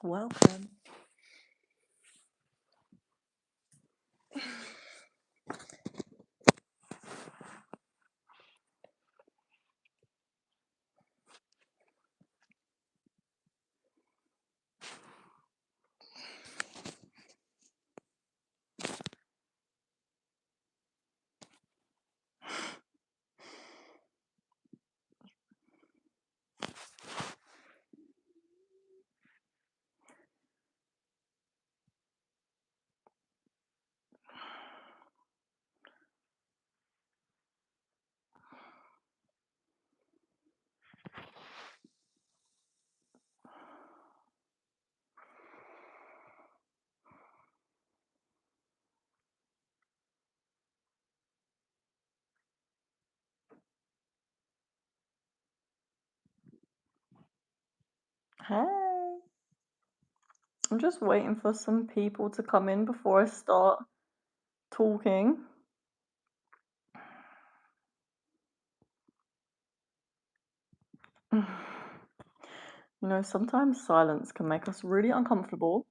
Welcome. Hey. I'm just waiting for some people to come in before I start talking. You know, sometimes silence can make us really uncomfortable,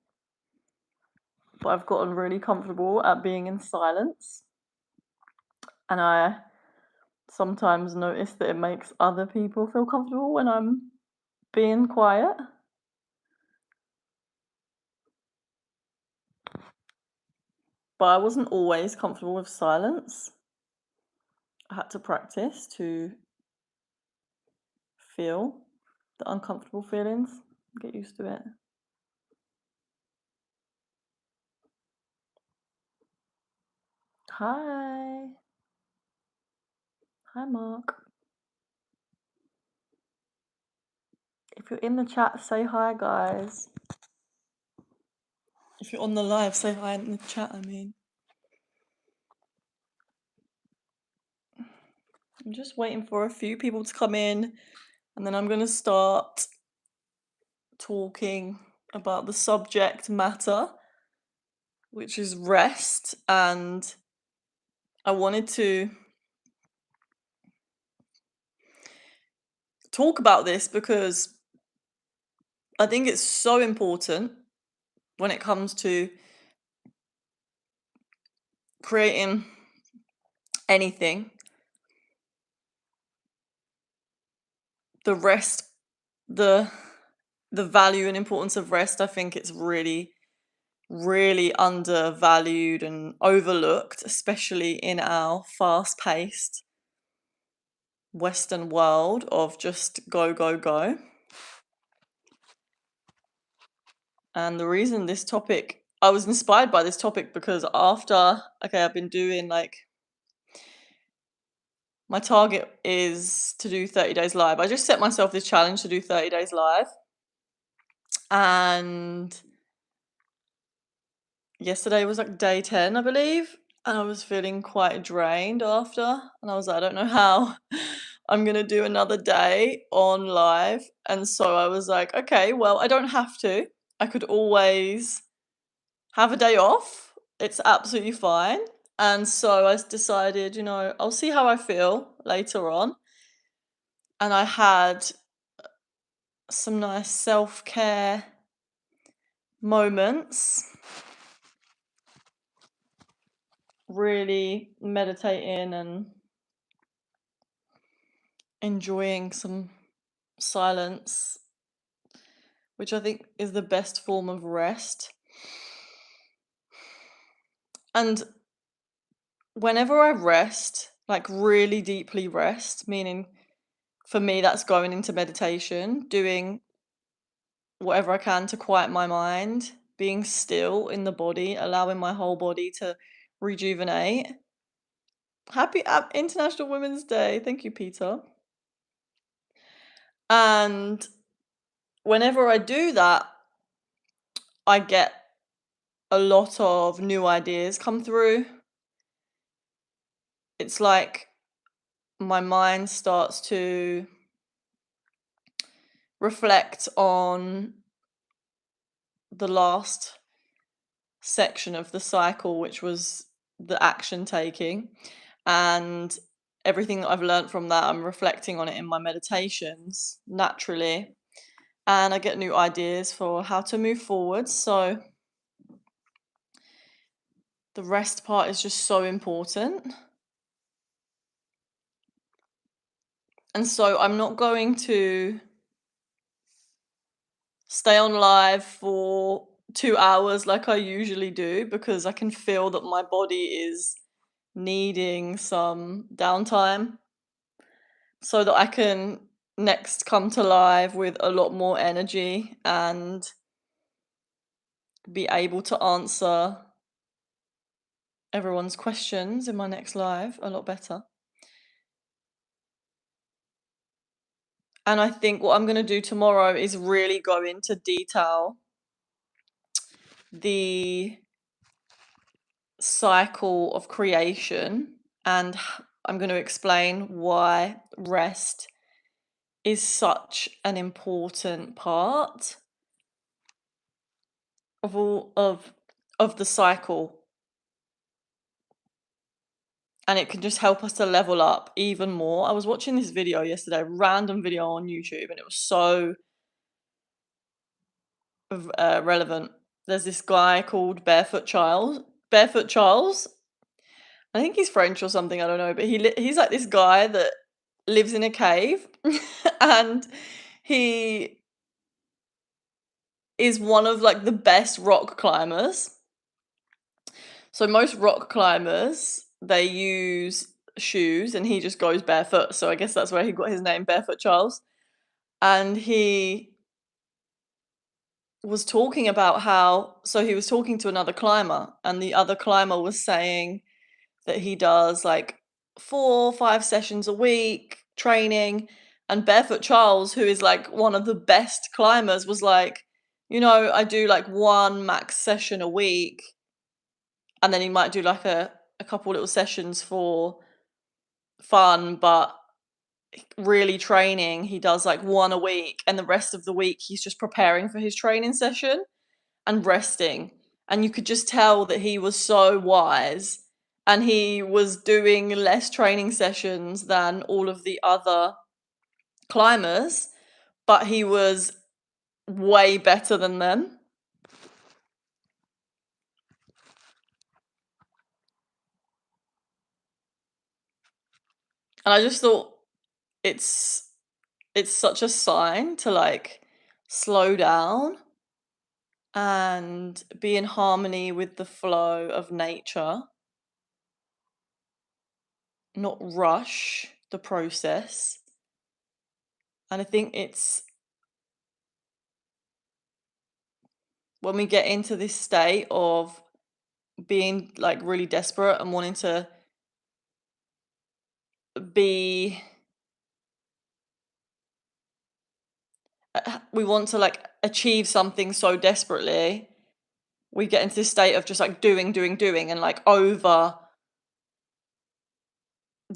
but I've gotten really comfortable at being in silence, and I sometimes notice that it makes other people feel comfortable when I'm being quiet. But I wasn't always comfortable with silence. I had to practice to feel the uncomfortable feelings, get used to it. Hi. Hi, Mark. If you're in the chat, say hi, guys. If you're on the live, say hi in the chat, I mean. I'm just waiting for a few people to come in, and then I'm going to start talking about the subject matter, which is rest. And I wanted to talk about this because I think it's so important when it comes to creating anything. The rest, the value and importance of rest, I think it's really, really undervalued and overlooked, especially in our fast-paced Western world of just go, go, go. And the reason this topic, I was inspired by this topic because I've been doing my target is to do 30 days live. I just set myself this challenge to do 30 days live. And yesterday was like day 10, I believe. And I was feeling quite drained after. And I was like, I don't know how I'm going to do another day on live. And so I was like, okay, well, I don't have to. I could always have a day off. It's absolutely fine. And so I decided, I'll see how I feel later on. And I had some nice self-care moments, really meditating and enjoying some silence, which I think is the best form of rest. And whenever I rest, like really deeply rest, meaning for me, that's going into meditation, doing whatever I can to quiet my mind, being still in the body, allowing my whole body to rejuvenate. Happy International Women's Day. Thank you, Peter. And whenever I do that, I get a lot of new ideas come through. It's like my mind starts to reflect on the last section of the cycle, which was the action taking. And everything that I've learned from that, I'm reflecting on it in my meditations naturally. And I get new ideas for how to move forward. So the rest part is just so important. And so I'm not going to stay on live for 2 hours like I usually do, because I can feel that my body is needing some downtime so that I can next come to live with a lot more energy and be able to answer everyone's questions in my next live a lot better. And I think what I'm going to do tomorrow is really go into detail the cycle of creation, and I'm going to explain why rest is such an important part of all of the cycle, and it can just help us to level up even more. I was watching this video yesterday, random video on YouTube, and it was so relevant. There's this guy called Barefoot Charles. I think he's French or something, I don't know, but he's like this guy that lives in a cave and he is one of like the best rock climbers. So most rock climbers, they use shoes and he just goes barefoot. So I guess that's where he got his name, Barefoot Charles. And he was talking about so he was talking to another climber, and the other climber was saying that he does like 4 or 5 sessions a week training, and Barefoot Charles, who is like one of the best climbers, was like, I do like 1 max session a week, and then he might do like a couple little sessions for fun, but really training, he does like 1 a week, and the rest of the week he's just preparing for his training session and resting. And you could just tell that he was so wise, and he was doing less training sessions than all of the other climbers, but he was way better than them. And I just thought it's such a sign to like slow down and be in harmony with the flow of nature, not rush the process. And I think it's when we get into this state of being like really desperate and wanting to be we want to like achieve something so desperately, we get into this state of just like doing and like over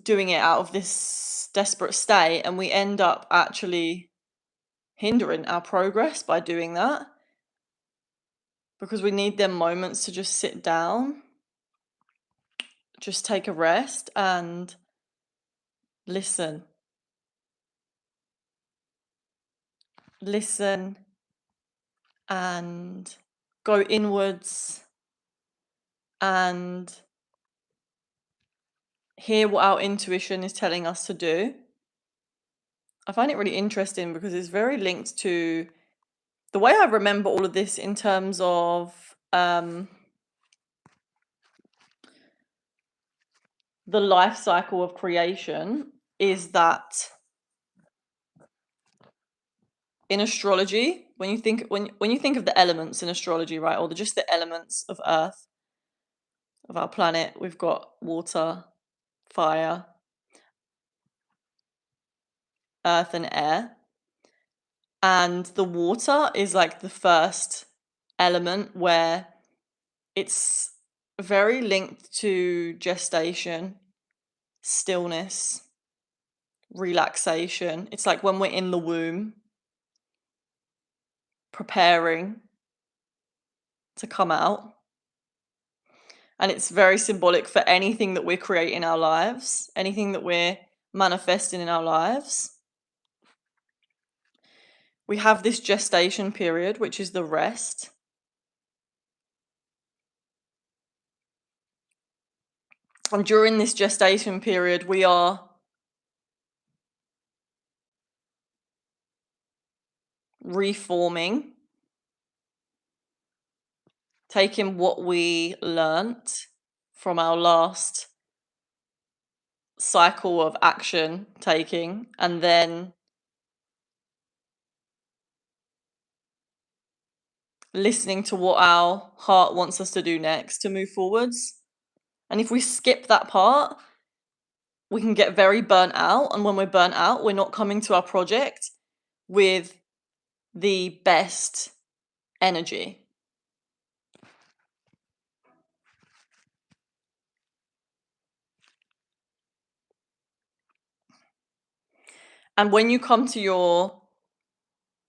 doing it out of this desperate state, and we end up actually hindering our progress by doing that, because we need them moments to just sit down, just take a rest and listen and go inwards and hear what our intuition is telling us to do. I find it really interesting because it's very linked to the way I remember all of this in terms of the life cycle of creation, is that in astrology, when you think of the elements in astrology, right, or just the elements of Earth, of our planet, we've got water, fire, earth, and air. And the water is like the first element where it's very linked to gestation, stillness, relaxation. It's like when we're in the womb, preparing to come out. And it's very symbolic for anything that we're creating in our lives, anything that we're manifesting in our lives. We have this gestation period, which is the rest. And during this gestation period, we are reforming, taking what we learnt from our last cycle of action taking, and then listening to what our heart wants us to do next to move forwards. And if we skip that part, we can get very burnt out. And when we're burnt out, we're not coming to our project with the best energy. And when you come to your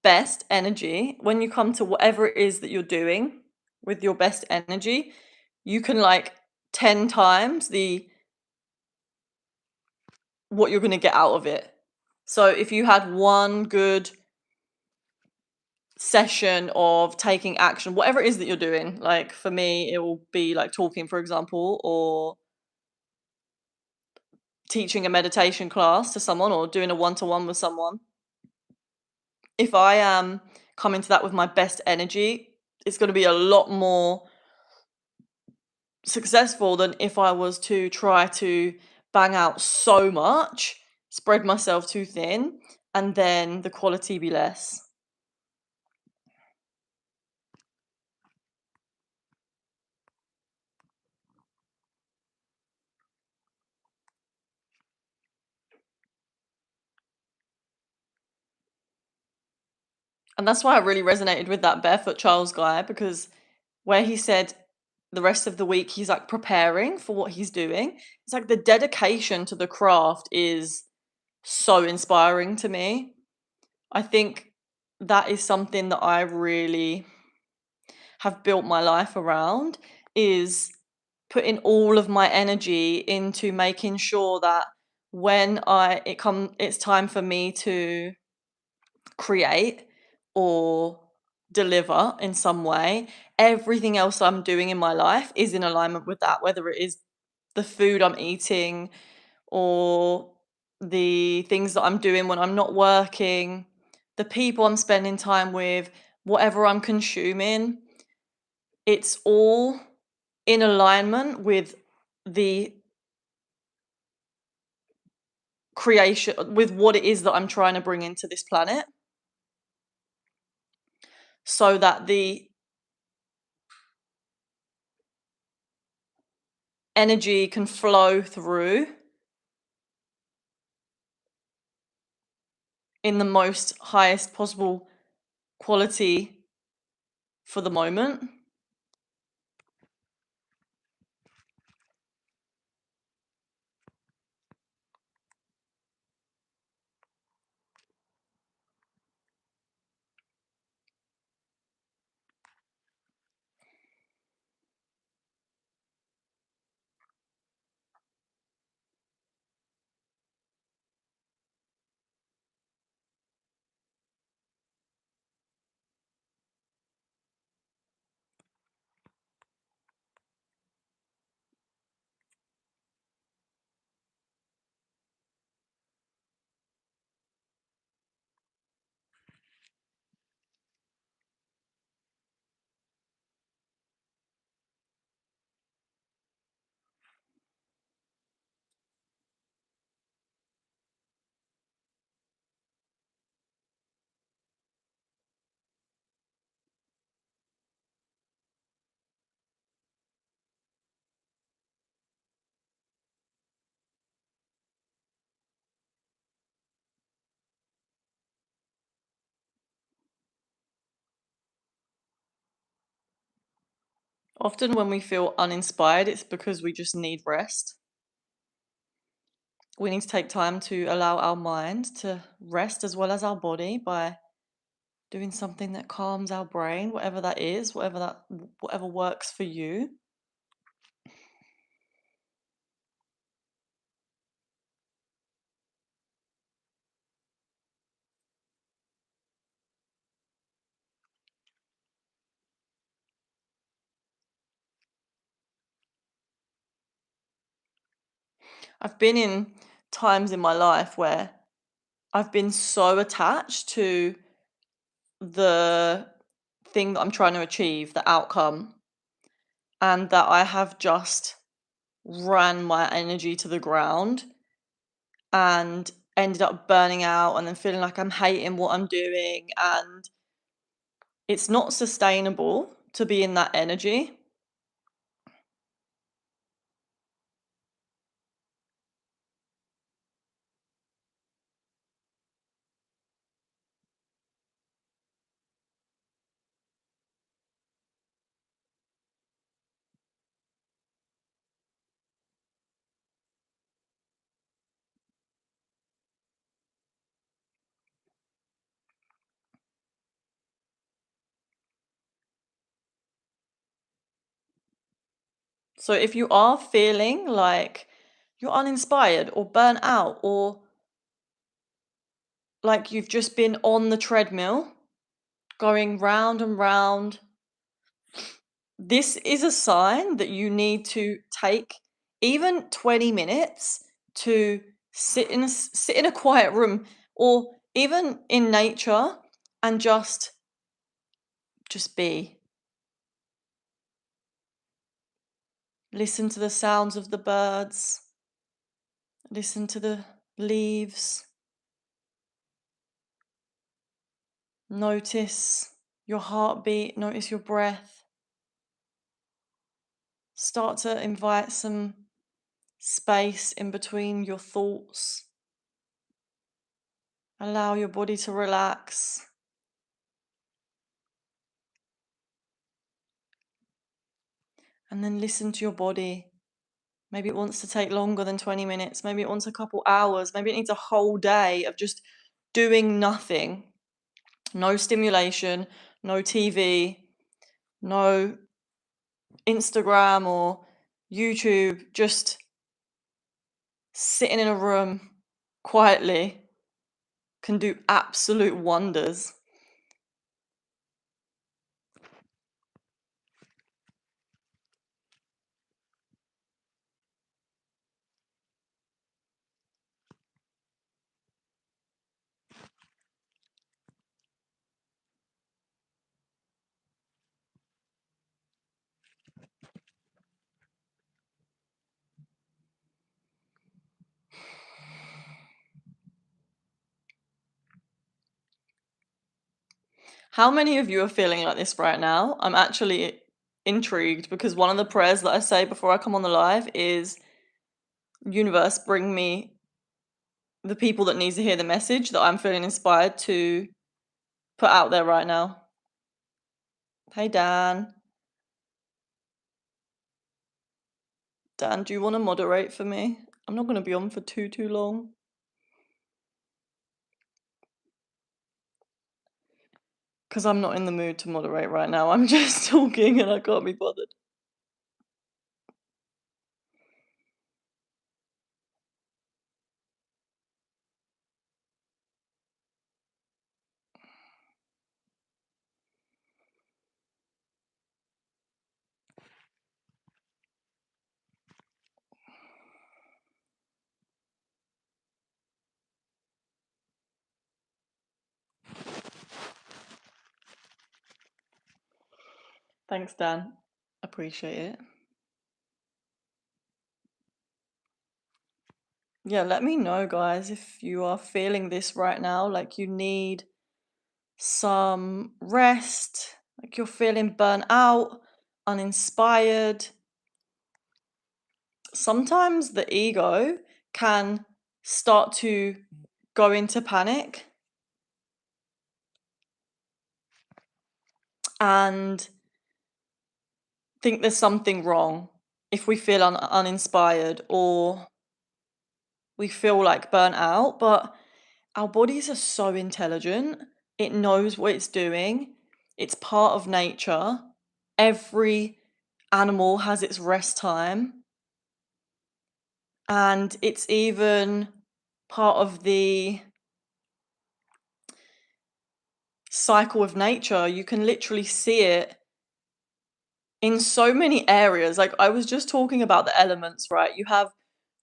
best energy, when you come to whatever it is that you're doing with your best energy, you can like 10 times the what you're going to get out of it. So if you had one good session of taking action, whatever it is that you're doing, like for me, it will be like talking, for example, or teaching a meditation class to someone or doing a one-to-one with someone. If I am coming to that with my best energy, it's going to be a lot more successful than if I was to try to bang out so much, spread myself too thin, and then the quality be less. And that's why I really resonated with that Barefoot Charles guy, because where he said the rest of the week he's like preparing for what he's doing, it's like the dedication to the craft is so inspiring to me. I think that is something that I really have built my life around, is putting all of my energy into making sure that when it's time for me to create or deliver in some way, everything else I'm doing in my life is in alignment with that, whether it is the food I'm eating or the things that I'm doing when I'm not working, the people I'm spending time with, whatever I'm consuming. It's all in alignment with the creation, with what it is that I'm trying to bring into this planet, so that the energy can flow through in the most highest possible quality for the moment. Often when we feel uninspired, it's because we just need rest. We need to take time to allow our mind to rest as well as our body by doing something that calms our brain, whatever that is, whatever works for you. I've been in times in my life where I've been so attached to the thing that I'm trying to achieve, the outcome, and that I have just ran my energy to the ground and ended up burning out and then feeling like I'm hating what I'm doing. And it's not sustainable to be in that energy. So if you are feeling like you're uninspired or burnt out or like you've just been on the treadmill going round and round, this is a sign that you need to take even 20 minutes to sit in a quiet room or even in nature and just be. Listen to the sounds of the birds, listen to the leaves, notice your heartbeat, notice your breath. Start to invite some space in between your thoughts. Allow your body to relax. And then listen to your body. Maybe it wants to take longer than 20 minutes. Maybe it wants a couple hours. Maybe it needs a whole day of just doing nothing. No stimulation, no TV, no Instagram or YouTube. Just sitting in a room quietly can do absolute wonders. How many of you are feeling like this right now? I'm actually intrigued because one of the prayers that I say before I come on the live is, universe, bring me the people that needs to hear the message that I'm feeling inspired to put out there right now. Hey Dan. Dan, do you want to moderate for me? I'm not going to be on for too long. Because I'm not in the mood to moderate right now. I'm just talking and I can't be bothered. Thanks, Dan. Appreciate it. Yeah, let me know, guys, if you are feeling this right now, like you need some rest, like you're feeling burnt out, uninspired. Sometimes the ego can start to go into panic, and think there's something wrong, if we feel uninspired or we feel like burnt out, but our bodies are so intelligent. It knows what it's doing. It's part of nature. Every animal has its rest time, and it's even part of the cycle of nature. You can literally see it in so many areas. Like I was just talking about the elements, right? You have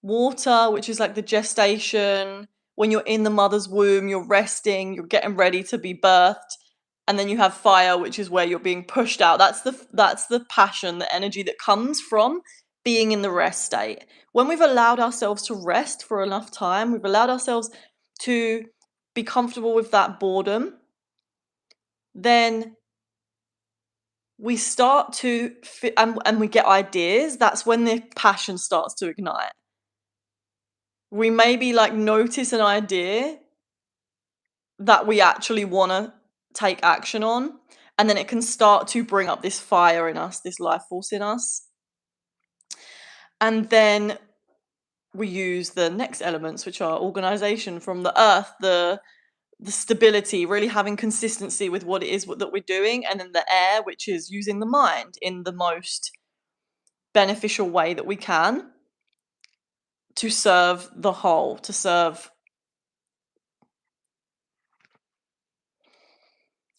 water, which is like the gestation. When you're in the mother's womb, you're resting, you're getting ready to be birthed. And then you have fire, which is where you're being pushed out. That's the passion, the energy that comes from being in the rest state. When we've allowed ourselves to rest for enough time, we've allowed ourselves to be comfortable with that boredom, then we start to and we get ideas. That's when the passion starts to ignite. We maybe like notice an idea that we actually want to take action on, and then it can start to bring up this fire in us, this life force in us. And then we use the next elements, which are organization from the earth, the stability, really having consistency with what it is that we're doing, and then the air, which is using the mind in the most beneficial way that we can to serve the whole, to serve.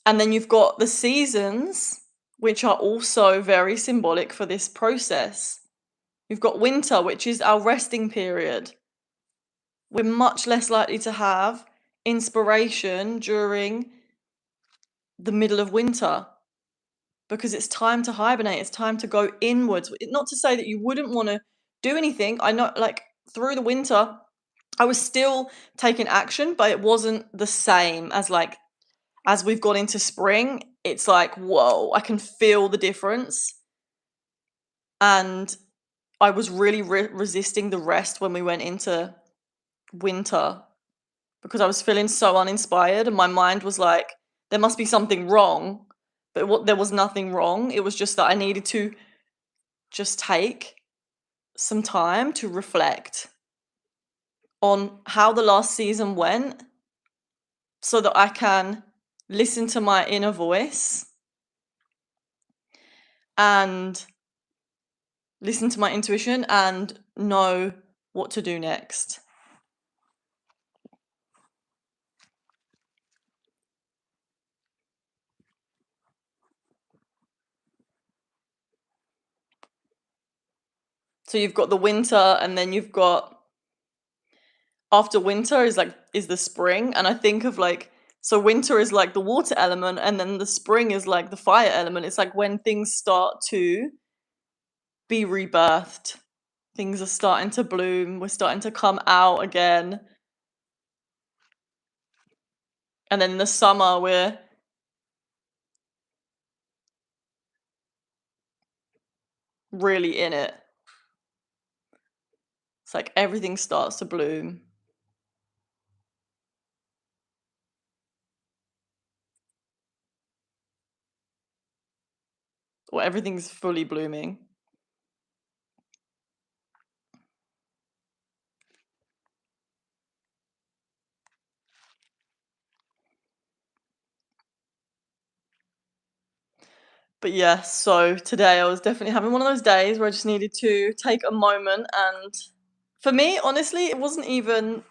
And then you've got the seasons, which are also very symbolic for this process. You've got winter, which is our resting period. We're much less likely to have inspiration during the middle of winter because it's time to hibernate, it's time to go inwards. Not to say that you wouldn't want to do anything. I know, like, through the winter, I was still taking action, but it wasn't the same as, like, as we've gone into spring. It's like, whoa, I can feel the difference. And I was really resisting the rest when we went into winter because I was feeling so uninspired, and my mind was like, there must be something wrong. But there was nothing wrong. It was just that I needed to just take some time to reflect on how the last season went so that I can listen to my inner voice and listen to my intuition and know what to do next. So you've got the winter, and then you've got, after winter is the spring. And I think of, like, so winter is like the water element, and then the spring is like the fire element. It's like when things start to be rebirthed. Things are starting to bloom, we're starting to come out again. And then in the summer, we're really in it. It's like everything starts to bloom. Or everything's fully blooming. But yeah, so today I was definitely having one of those days where I just needed to take a moment. And for me, honestly, it wasn't even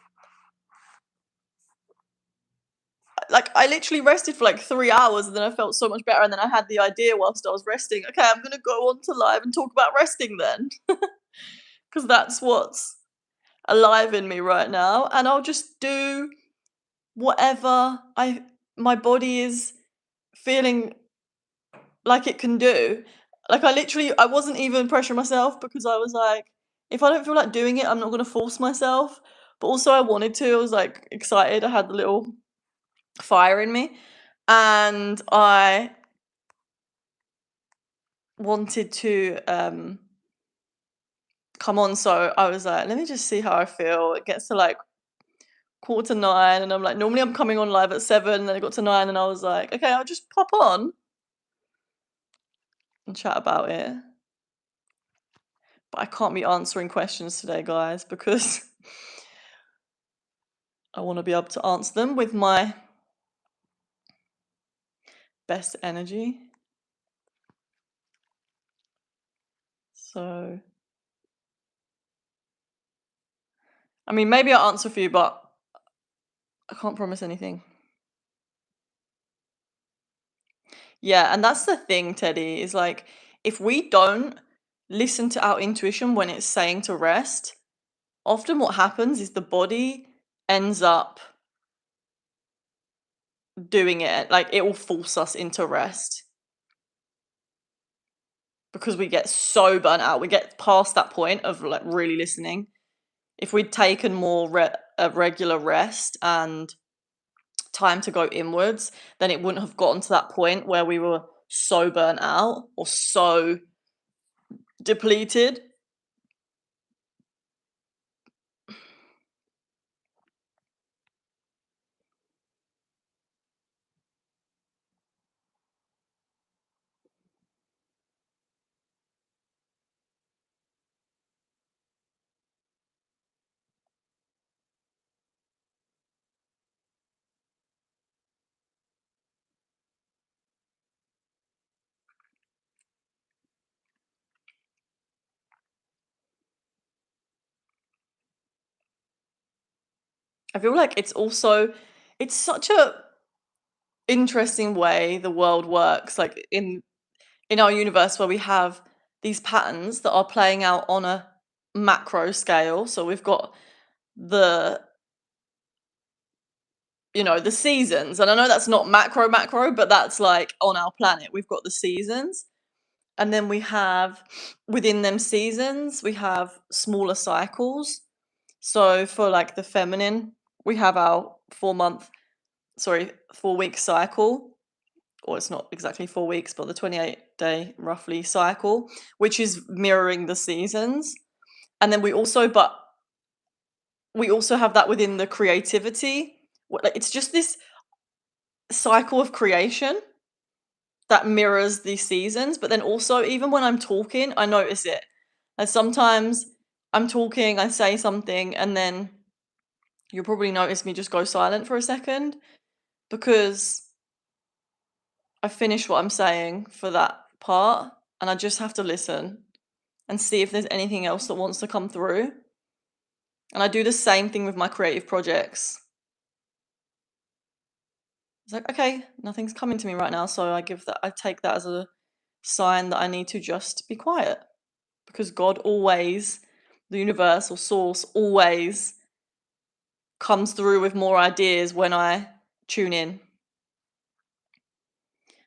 like, I literally rested for like 3 hours, and then I felt so much better. And then I had the idea whilst I was resting, okay, I'm gonna go on to live and talk about resting then. Because that's what's alive in me right now. And I'll just do whatever my body is feeling like it can do. Like, I wasn't even pressuring myself because I was like, if I don't feel like doing it, I'm not gonna force myself. But also I wanted to. I was like excited. I had the little fire in me, and I wanted to come on. So I was like, let me just see how I feel. It gets to like 8:45, and I'm like, normally I'm coming on live at 7, and then it got to 9, and I was like, okay, I'll just pop on and chat about it. But I can't be answering questions today, guys, because I want to be able to answer them with my best energy. So, I mean, maybe I'll answer for you, but I can't promise anything. Yeah, and that's the thing, Teddy, is like if we don't listen to our intuition when it's saying to rest, often what happens is the body ends up doing it. Like it will force us into rest because we get so burnt out. We get past that point of like really listening. If we'd taken more a regular rest and time to go inwards, then it wouldn't have gotten to that point where we were so burnt out or so depleted. I feel like it's such a interesting way the world works, like in our universe where we have these patterns that are playing out on a macro scale. So we've got the the seasons. And I know that's not macro, but that's like on our planet. We've got the seasons. And then we have within them seasons, we have smaller cycles. So for like the feminine, we have our 4-week cycle, or it's not exactly 4 weeks, but the 28-day roughly cycle, which is mirroring the seasons. And then we also have that within the creativity. It's just this cycle of creation that mirrors the seasons. But then also, even when I'm talking, I notice it. And sometimes I'm talking, I say something, and then you'll probably notice me just go silent for a second because I finish what I'm saying for that part and I just have to listen and see if there's anything else that wants to come through. And I do the same thing with my creative projects. It's like, okay, nothing's coming to me right now, so I take that as a sign that I need to just be quiet. Because God always, the universe or source always comes through with more ideas when I tune in.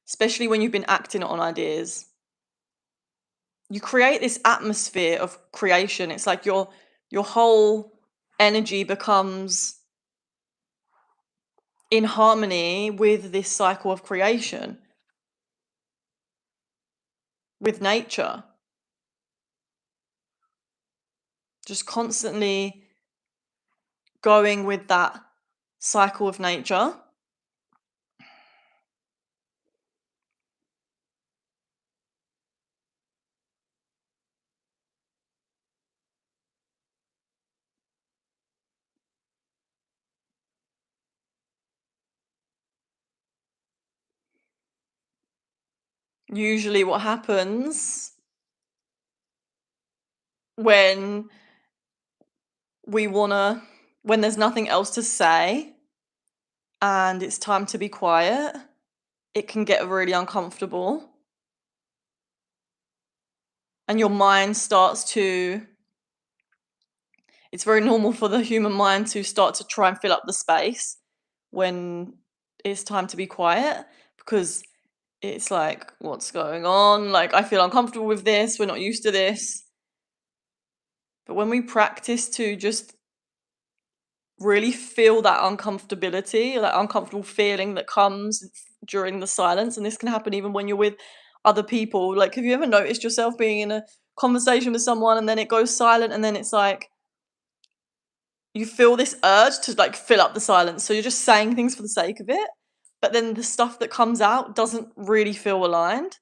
Especially when you've been acting on ideas. You create this atmosphere of creation. It's like your whole energy becomes in harmony with this cycle of creation, with nature. Just constantly going with that cycle of nature. Usually what happens when when there's nothing else to say and it's time to be quiet, it can get really uncomfortable. And your mind starts to it's very normal for the human mind to start to try and fill up the space when it's time to be quiet because it's like, what's going on? Like, I feel uncomfortable with this. We're not used to this. But when we practice to just really feel that uncomfortability, that uncomfortable feeling that comes during the silence, and this can happen even when you're with other people. Like, have you ever noticed yourself being in a conversation with someone and then it goes silent and then it's like, you feel this urge to like fill up the silence. So you're just saying things for the sake of it, but then the stuff that comes out doesn't really feel aligned.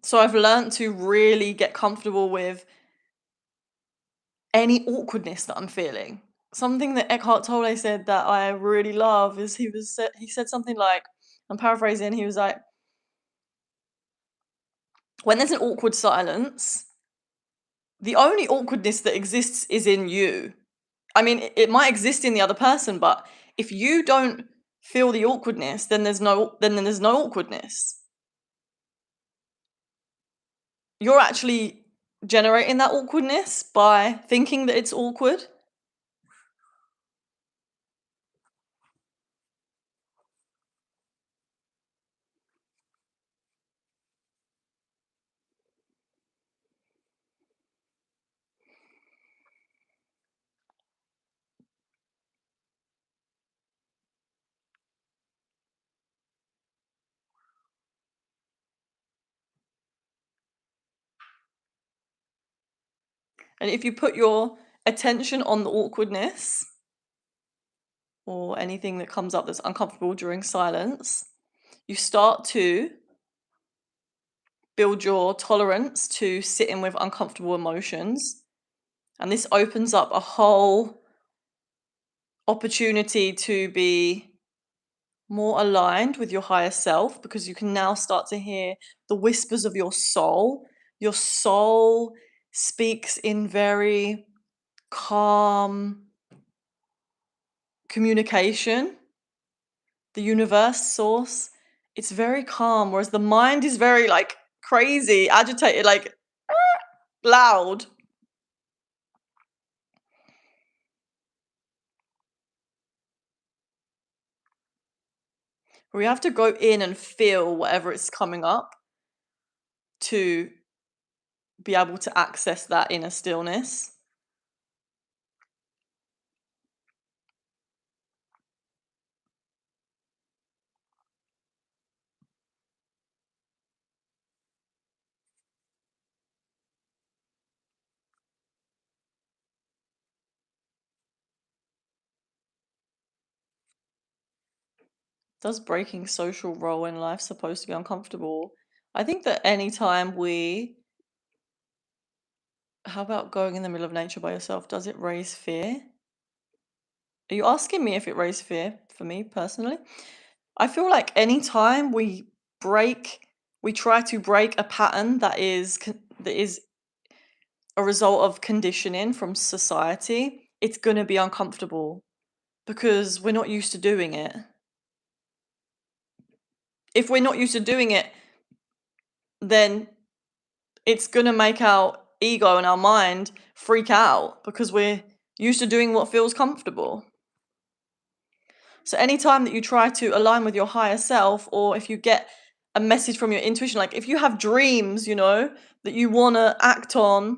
So I've learnt to really get comfortable with any awkwardness that I'm feeling. Something that Eckhart Tolle said that I really love is he said something like, I'm paraphrasing, he was like, when there's an awkward silence, the only awkwardness that exists is in you. I mean, it might exist in the other person, but if you don't feel the awkwardness, then there's no awkwardness. You're actually generating that awkwardness by thinking that it's awkward. And if you put your attention on the awkwardness or anything that comes up that's uncomfortable during silence, you start to build your tolerance to sitting with uncomfortable emotions. And this opens up a whole opportunity to be more aligned with your higher self, because you can now start to hear the whispers of your soul. Your soul speaks in very calm communication. The universe, source, it's very calm, whereas the mind is very like crazy, agitated, like loud. We have to go in and feel whatever is coming up to be able to access that inner stillness. Does breaking social role in life supposed to be uncomfortable? I think that anytime we how about going in the middle of nature by yourself? Does it raise fear? Are you asking me if it raised fear for me personally? I feel like anytime break we try to break a pattern that is a result of conditioning from society, it's gonna be uncomfortable because we're not used to doing it. If we're not used to doing it, then it's gonna make our ego and our mind freak out because we're used to doing what feels comfortable. So anytime that you try to align with your higher self, or if you get a message from your intuition, like if you have dreams, that you want to act on,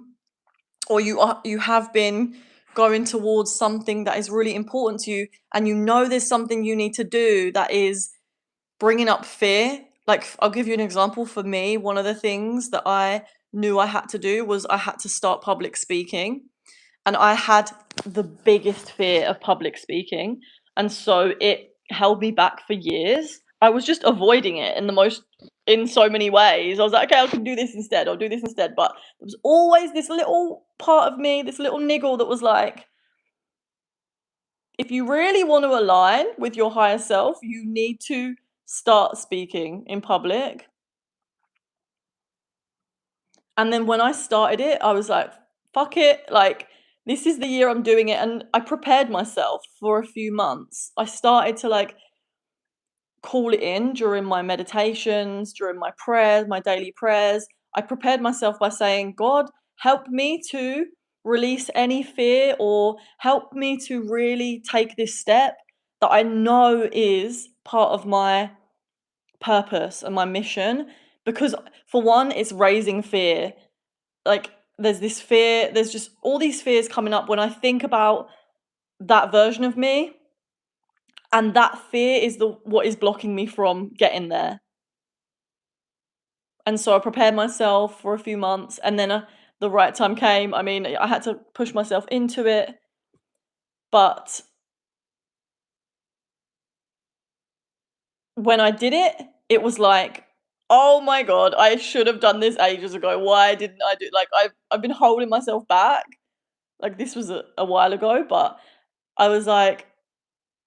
or you have been going towards something that is really important to you, and there's something you need to do that is bringing up fear. Like, I'll give you an example. For me, one of the things that I knew I had to do was I had to start public speaking. And I had the biggest fear of public speaking. And so it held me back for years. I was just avoiding it in so many ways. I was like, okay, I can do this instead. I'll do this instead. But there was always this little part of me, this little niggle that was like, if you really want to align with your higher self, you need to start speaking in public. And then when I started it, I was like, fuck it. Like, this is the year I'm doing it. And I prepared myself for a few months. I started to call it in during my meditations, during my prayers, my daily prayers. I prepared myself by saying, God, help me to release any fear, or help me to really take this step that I know is part of my purpose and my mission. Because, for one, it's raising fear. Like, there's this fear, there's just all these fears coming up when I think about that version of me, and that fear is the what is blocking me from getting there. And so I prepared myself for a few months, and then the right time came. I mean, I had to push myself into it, but when I did it, it was like Oh my god, I should have done this ages ago. Why didn't I do, like, I've been holding myself back. Like, this was a while ago, but I was like,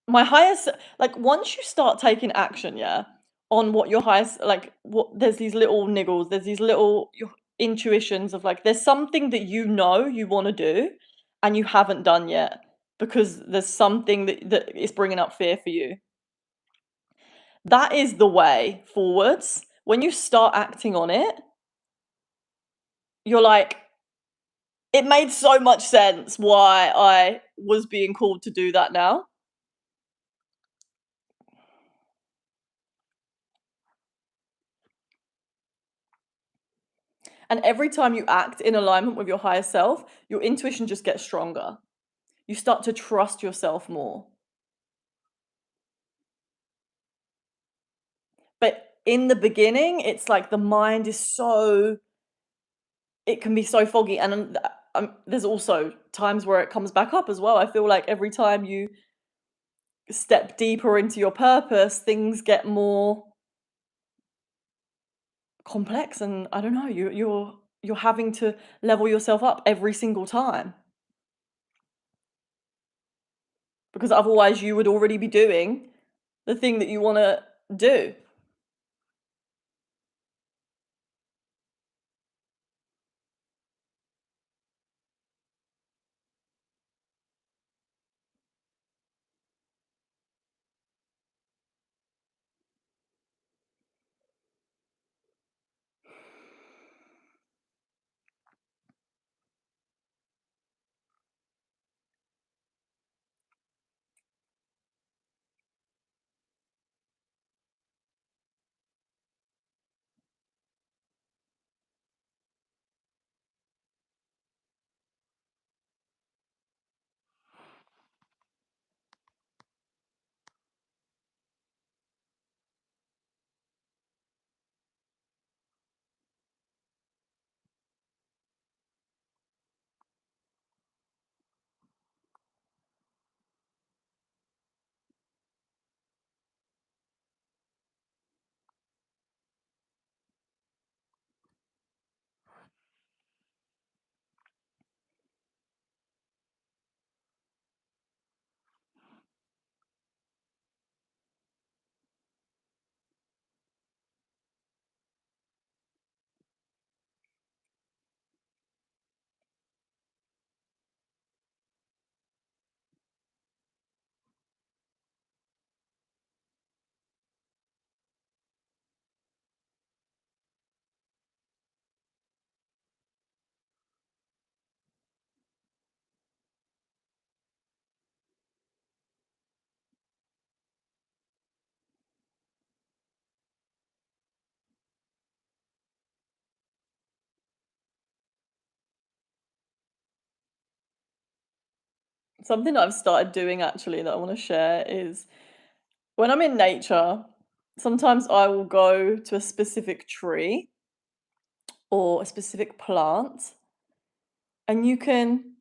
my highest, like, once you start taking action, yeah, on what your highest, like, what, there's these little niggles, there's these little your intuitions of, like, there's something that you know you wanna do and you haven't done yet because there's something that is bringing up fear for you. That is the way forwards. When you start acting on it, you're like, it made so much sense why I was being called to do that now. And every time you act in alignment with your higher self, your intuition just gets stronger. You start to trust yourself more. But in the beginning, it's like the mind is so, it can be so foggy. And there's also times where it comes back up as well. I feel like every time you step deeper into your purpose, things get more complex, and I don't know, you're having to level yourself up every single time, because otherwise you would already be doing the thing that you wanna do. Something that I've started doing actually that I wanna share is when I'm in nature, sometimes I will go to a specific tree or a specific plant, and you can,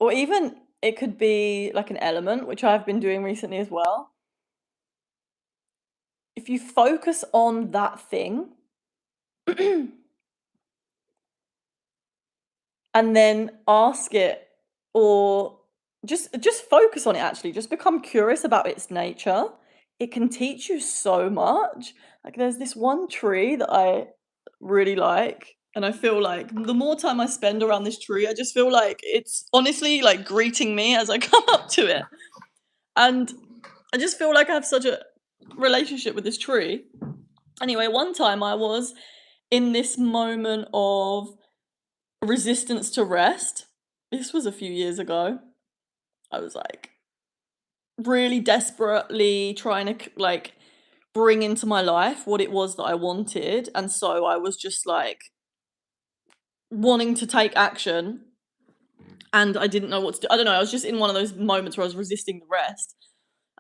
or even it could be like an element, which I've been doing recently as well. If you focus on that thing and then ask it, or just focus on it, actually just become curious about its nature, it can teach you so much. Like, there's this one tree that I really like, and I feel like the more time I spend around this tree, I just feel like it's honestly like greeting me as I come up to it, and I just feel like I have such a relationship with this tree. Anyway, one time I was in this moment of resistance to rest. This was a few years ago. I was, like, really desperately trying to like, bring into my life what it was that I wanted, and so I was just, like, wanting to take action, and I didn't know what to do. I don't know, I was just in one of those moments where I was resisting the rest,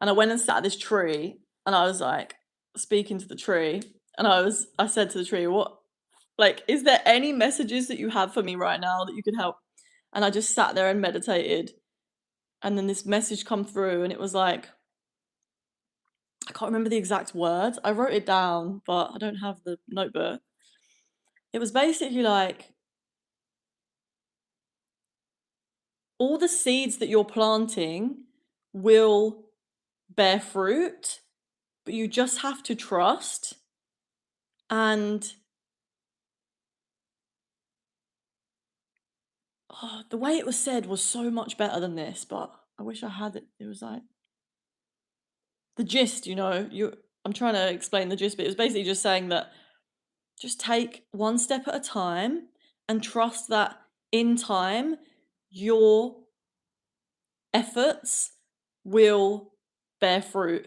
and I went and sat at this tree, and I was, like, speaking to the tree, and I said to the tree, "What, like, is there any messages that you have for me right now that you could help?" And I just sat there and meditated, and then this message come through, and it was like, I can't remember the exact words. I wrote it down, but I don't have the notebook. It was basically like all the seeds that you're planting will bear fruit, but you just have to trust. And the way it was said was so much better than this, but I wish I had it. It was like the gist, I'm trying to explain the gist, but it was basically just saying that just take one step at a time and trust that in time your efforts will bear fruit.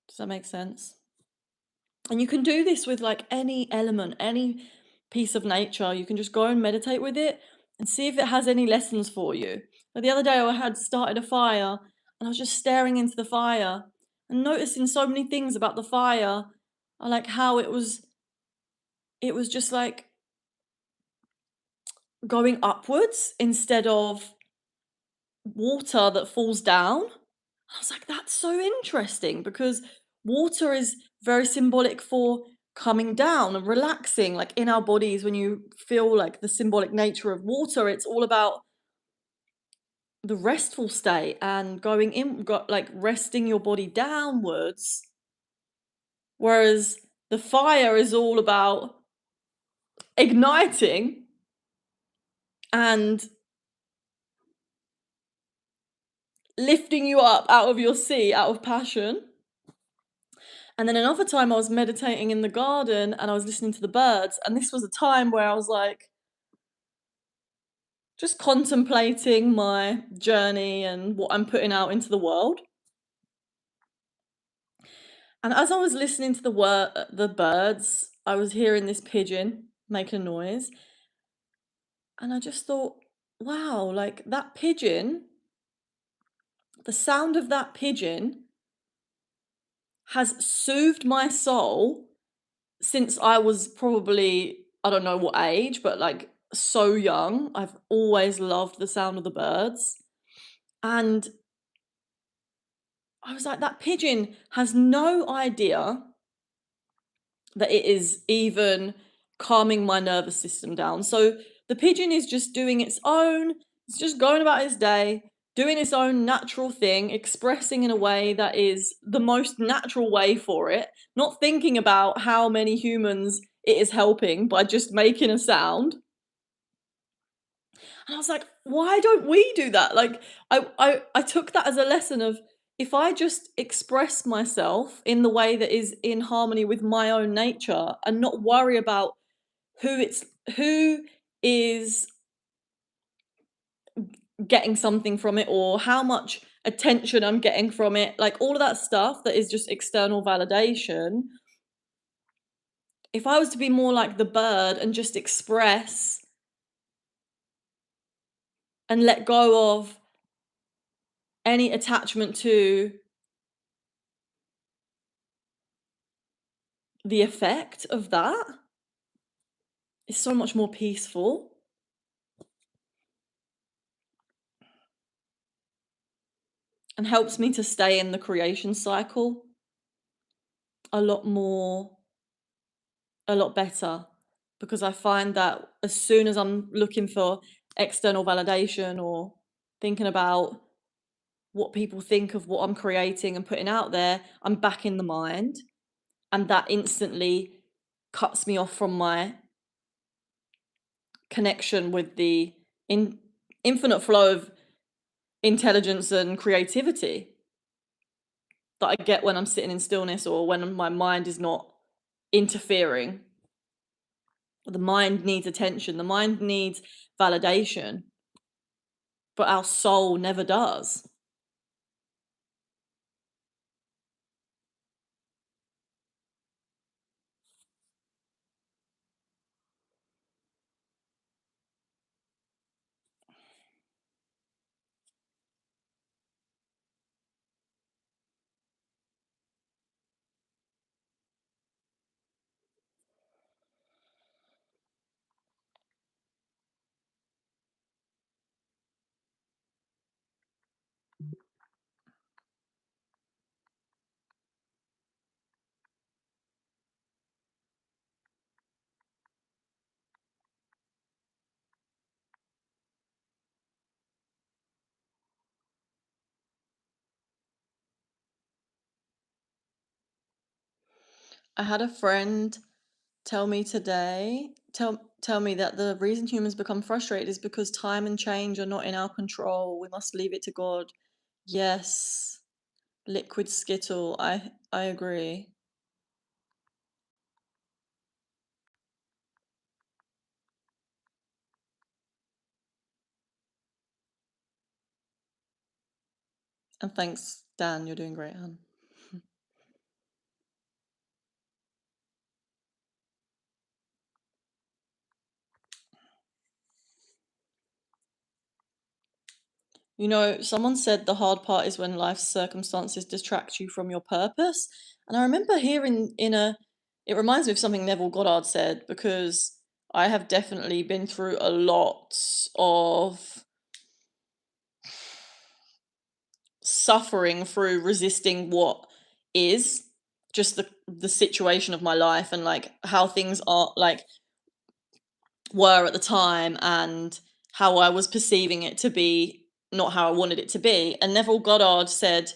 Does that make sense? And you can do this with like any element, any piece of nature. You can just go and meditate with it and see if it has any lessons for you. Like the other day, I had started a fire and I was just staring into the fire and noticing so many things about the fire. I like how it was just like going upwards instead of water that falls down. I was like, that's so interesting because water is very symbolic for coming down and relaxing, like in our bodies. When you feel like the symbolic nature of water, it's all about the restful state and going in, like resting your body downwards. Whereas the fire is all about igniting and lifting you up out of your seat, out of passion. And then another time I was meditating in the garden and I was listening to the birds. And this was a time where I was like, just contemplating my journey and what I'm putting out into the world. And as I was listening to the birds, I was hearing this pigeon making a noise. And I just thought, wow, like that pigeon, the sound of that pigeon has soothed my soul since I was probably, I don't know what age, but like so young. I've always loved the sound of the birds. And I was like, that pigeon has no idea that it is even calming my nervous system down. So the pigeon is just doing its own, it's just going about its day, doing its own natural thing, expressing in a way that is the most natural way for it, not thinking about how many humans it is helping by just making a sound. And I was like, why don't we do that? Like I took that as a lesson of if I just express myself in the way that is in harmony with my own nature and not worry about who is getting something from it or how much attention I'm getting from it, like all of that stuff that is just external validation. If I was to be more like the bird and just express and let go of any attachment to the effect of that, is so much more peaceful and helps me to stay in the creation cycle a lot more, a lot better. Because I find that as soon as I'm looking for external validation or thinking about what people think of what I'm creating and putting out there, I'm back in the mind. And that instantly cuts me off from my connection with the infinite flow of intelligence and creativity that I get when I'm sitting in stillness or when my mind is not interfering. The mind needs attention, the mind needs validation, but our soul never does. I had a friend tell me today, tell me that the reason humans become frustrated is because time and change are not in our control. We must leave it to God. Yes, liquid skittle. I agree. And thanks, Dan. You're doing great, hon. You know, someone said the hard part is when life's circumstances distract you from your purpose. And I remember hearing it reminds me of something Neville Goddard said, because I have definitely been through a lot of suffering through resisting what is just the situation of my life, and like how things are, like, were at the time, and how I was perceiving it to be not how I wanted it to be. And Neville Goddard said,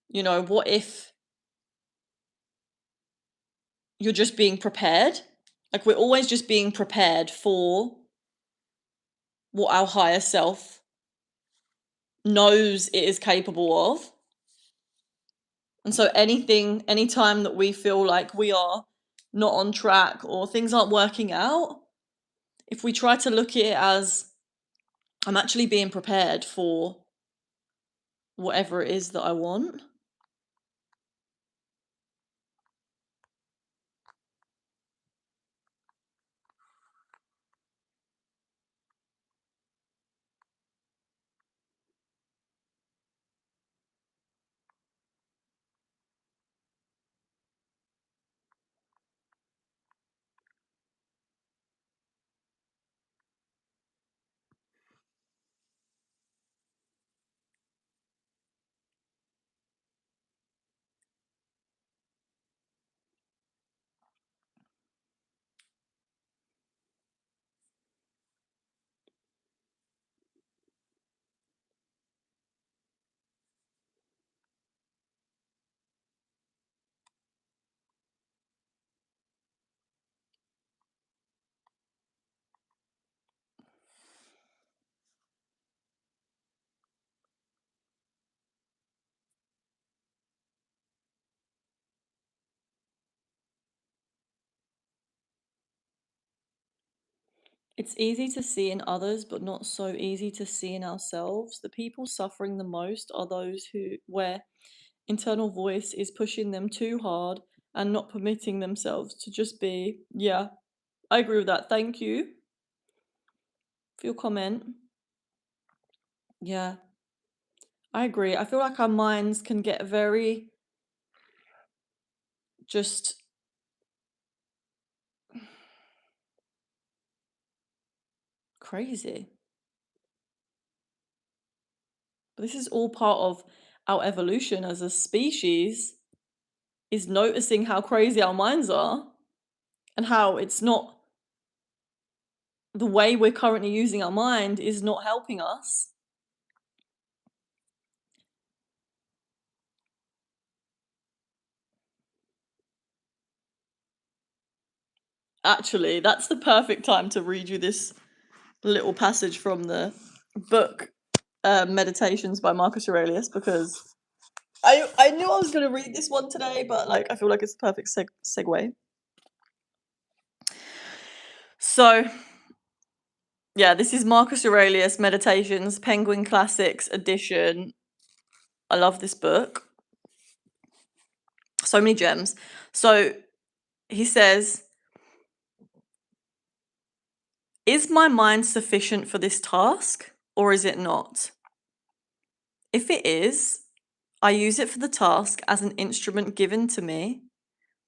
you know, what if you're just being prepared? Like, we're always just being prepared for what our higher self knows it is capable of. And so anytime that we feel like we are not on track or things aren't working out, if we try to look at it as, I'm actually being prepared for whatever it is that I want. It's easy to see in others, but not so easy to see in ourselves. The people suffering the most are those where internal voice is pushing them too hard and not permitting themselves to just be. Yeah, I agree with that. Thank you for your comment. Yeah, I agree. I feel like our minds can get very just crazy. But this is all part of our evolution as a species, is noticing how crazy our minds are, and how it's not, the way we're currently using our mind is not helping us. Actually, that's the perfect time to read you this little passage from the book, Meditations by Marcus Aurelius, because I knew I was going to read this one today, but like I feel like it's a perfect segue. So, yeah, this is Marcus Aurelius Meditations, Penguin Classics edition. I love this book. So many gems. So he says, is my mind sufficient for this task, or is it not? If it is, I use it for the task as an instrument given to me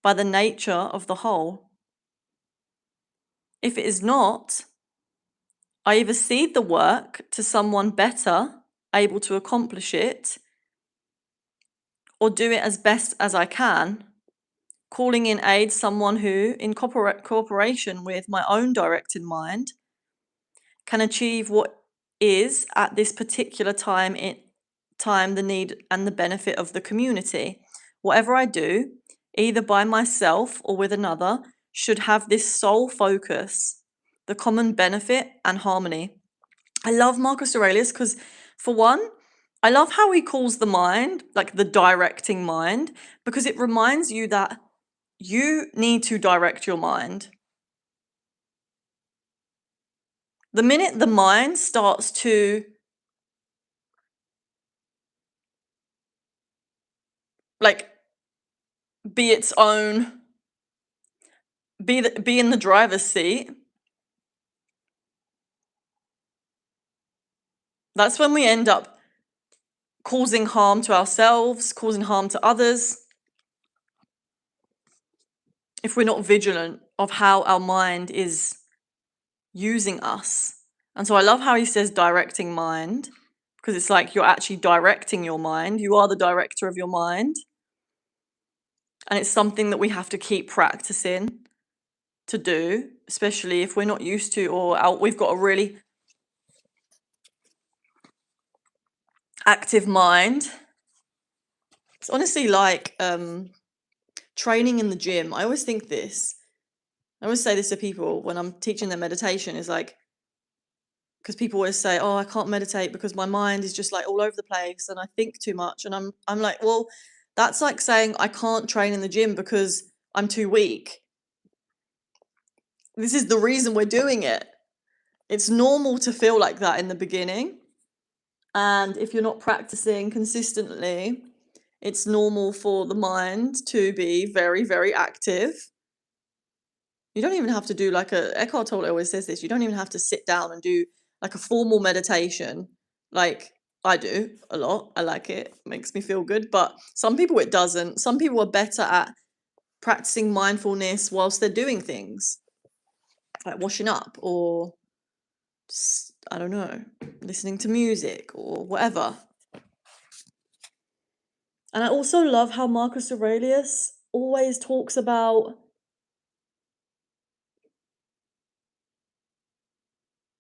by the nature of the whole. If it is not, I either cede the work to someone better able to accomplish it, or do it as best as I can, calling in aid someone who, in cooperation with my own directed mind, can achieve what is at this particular time the need and the benefit of the community. Whatever I do, either by myself or with another, should have this sole focus, the common benefit and harmony. I love Marcus Aurelius because, for one, I love how he calls the mind, like the directing mind, because it reminds you that you need to direct your mind. The minute the mind starts to like be its own, be in the driver's seat, that's when we end up causing harm to ourselves, causing harm to others, if we're not vigilant of how our mind is using us. And so I love how he says directing mind, because it's like you're actually directing your mind. You are the director of your mind. And it's something that we have to keep practicing to do, especially if we're not used to, or we've got a really active mind. It's honestly like training in the gym. I always think this. I always say this to people when I'm teaching them meditation, is like, because people always say, "Oh, I can't meditate because my mind is just like all over the place and I think too much." And I'm like, "Well, that's like saying I can't train in the gym because I'm too weak." This is the reason we're doing it. It's normal to feel like that in the beginning. And if you're not practicing consistently, it's normal for the mind to be very, very active. You don't even have to do like Eckhart Tolle always says this, you don't even have to sit down and do like a formal meditation. Like I do a lot. I like it. Makes me feel good. But some people it doesn't. Some people are better at practicing mindfulness whilst they're doing things, like washing up or just, I don't know, listening to music or whatever. And I also love how Marcus Aurelius always talks about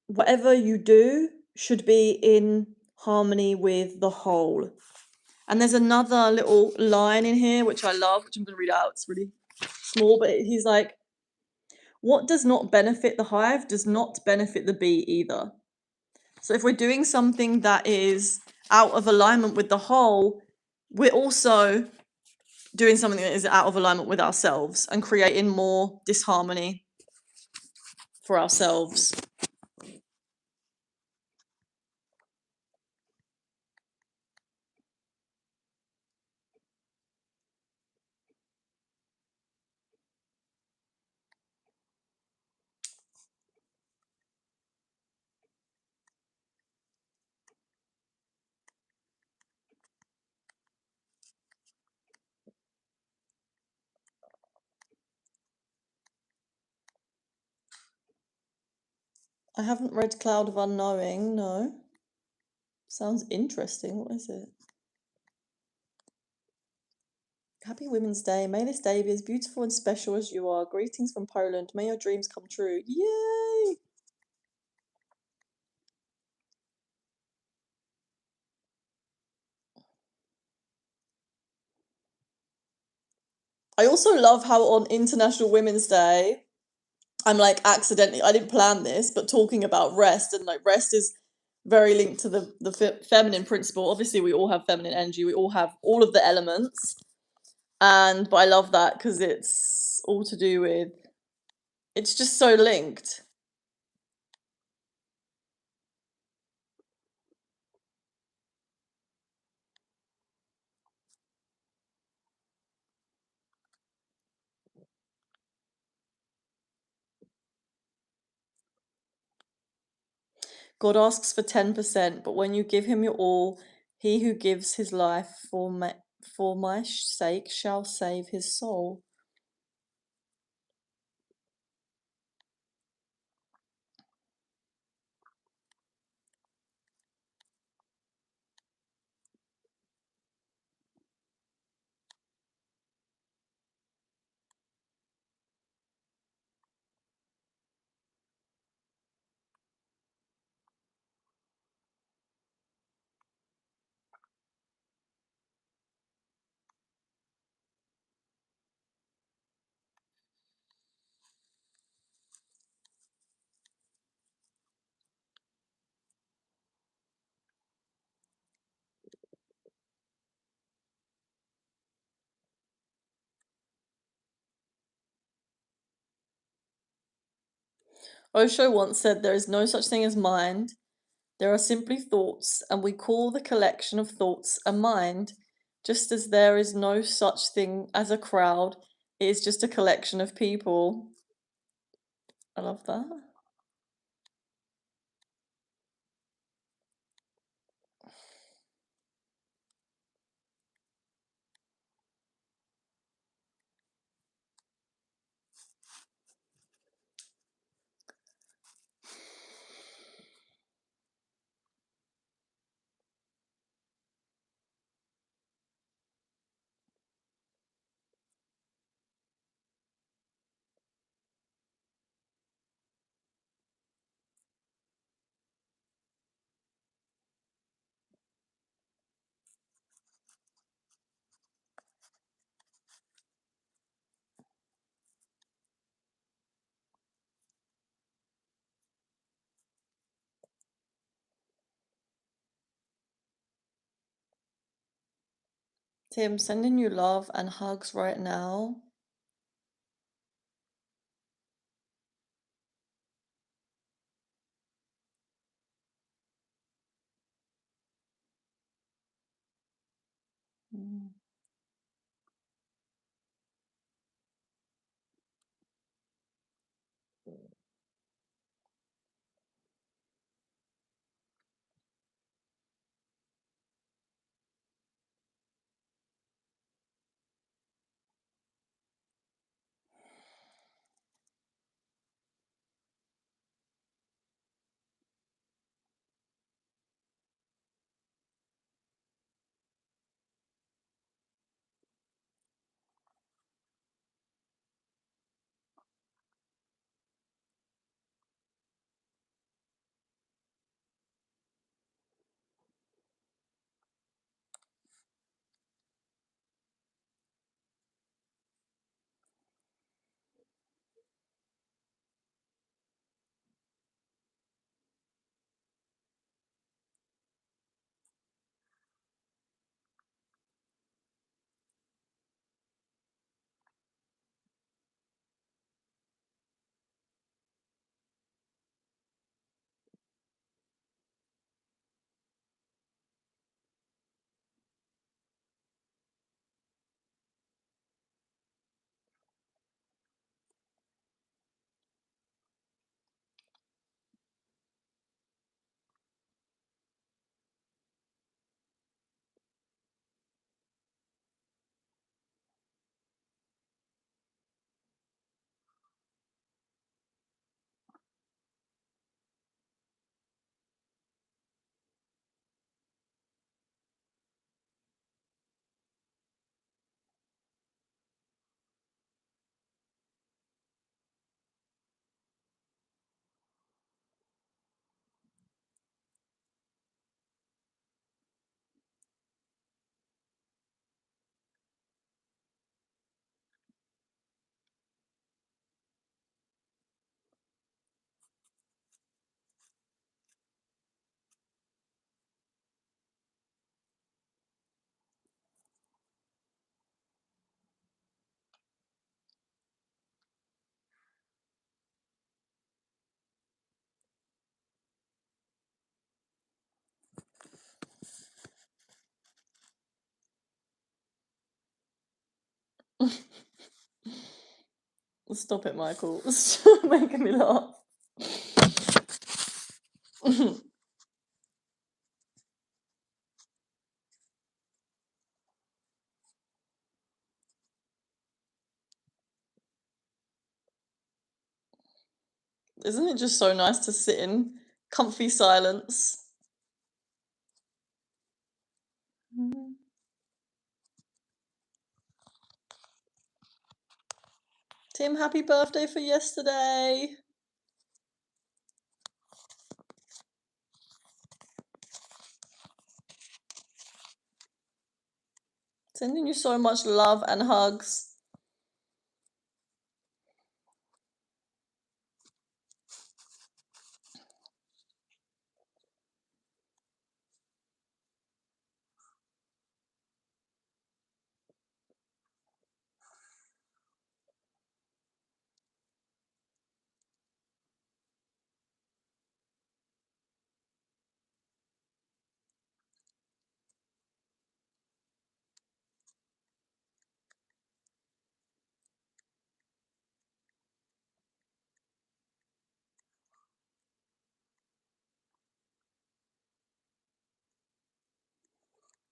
whatever you do should be in harmony with the whole. And there's another little line in here which I love, which I'm going to read out. It's really small, but he's like, what does not benefit the hive does not benefit the bee either. So if we're doing something that is out of alignment with the whole, we're also doing something that is out of alignment with ourselves and creating more disharmony for ourselves. I haven't read Cloud of Unknowing, no. Sounds interesting. What is it? Happy Women's Day. May this day be as beautiful and special as you are. Greetings from Poland. May your dreams come true. Yay! I also love how on International Women's Day, I'm like accidentally, I didn't plan this, but talking about rest, and like rest is very linked to the feminine principle. Obviously, we all have feminine energy. We all have all of the elements. But I love that because it's all to do with, it's just so linked. God asks for 10%, but when you give him your all, he who gives his life for my sake shall save his soul. Osho once said there is no such thing as mind. There are simply thoughts, and we call the collection of thoughts a mind, just as there is no such thing as a crowd. It is just a collection of people. I love that. Tim, sending you love and hugs right now. Mm. Stop it, Michael. Stop making me laugh. Isn't it just so nice to sit in comfy silence? Mm. Tim, happy birthday for yesterday. Sending you so much love and hugs.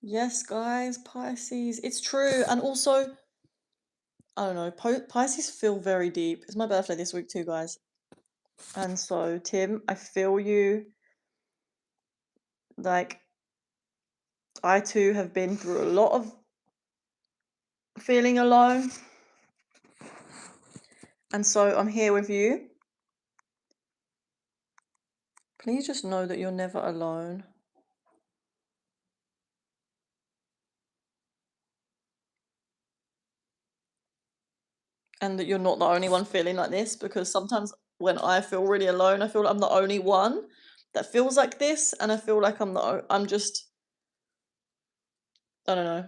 Yes, guys, Pisces. It's true. And also, I don't know, Pisces feel very deep. It's my birthday this week too, guys. And so, Tim, I feel you. Like, I too have been through a lot of feeling alone. And so I'm here with you. Please just know that you're never alone. And that you're not the only one feeling like this, because sometimes when I feel really alone, I feel like I'm the only one that feels like this, and I feel like I'm just, I don't know.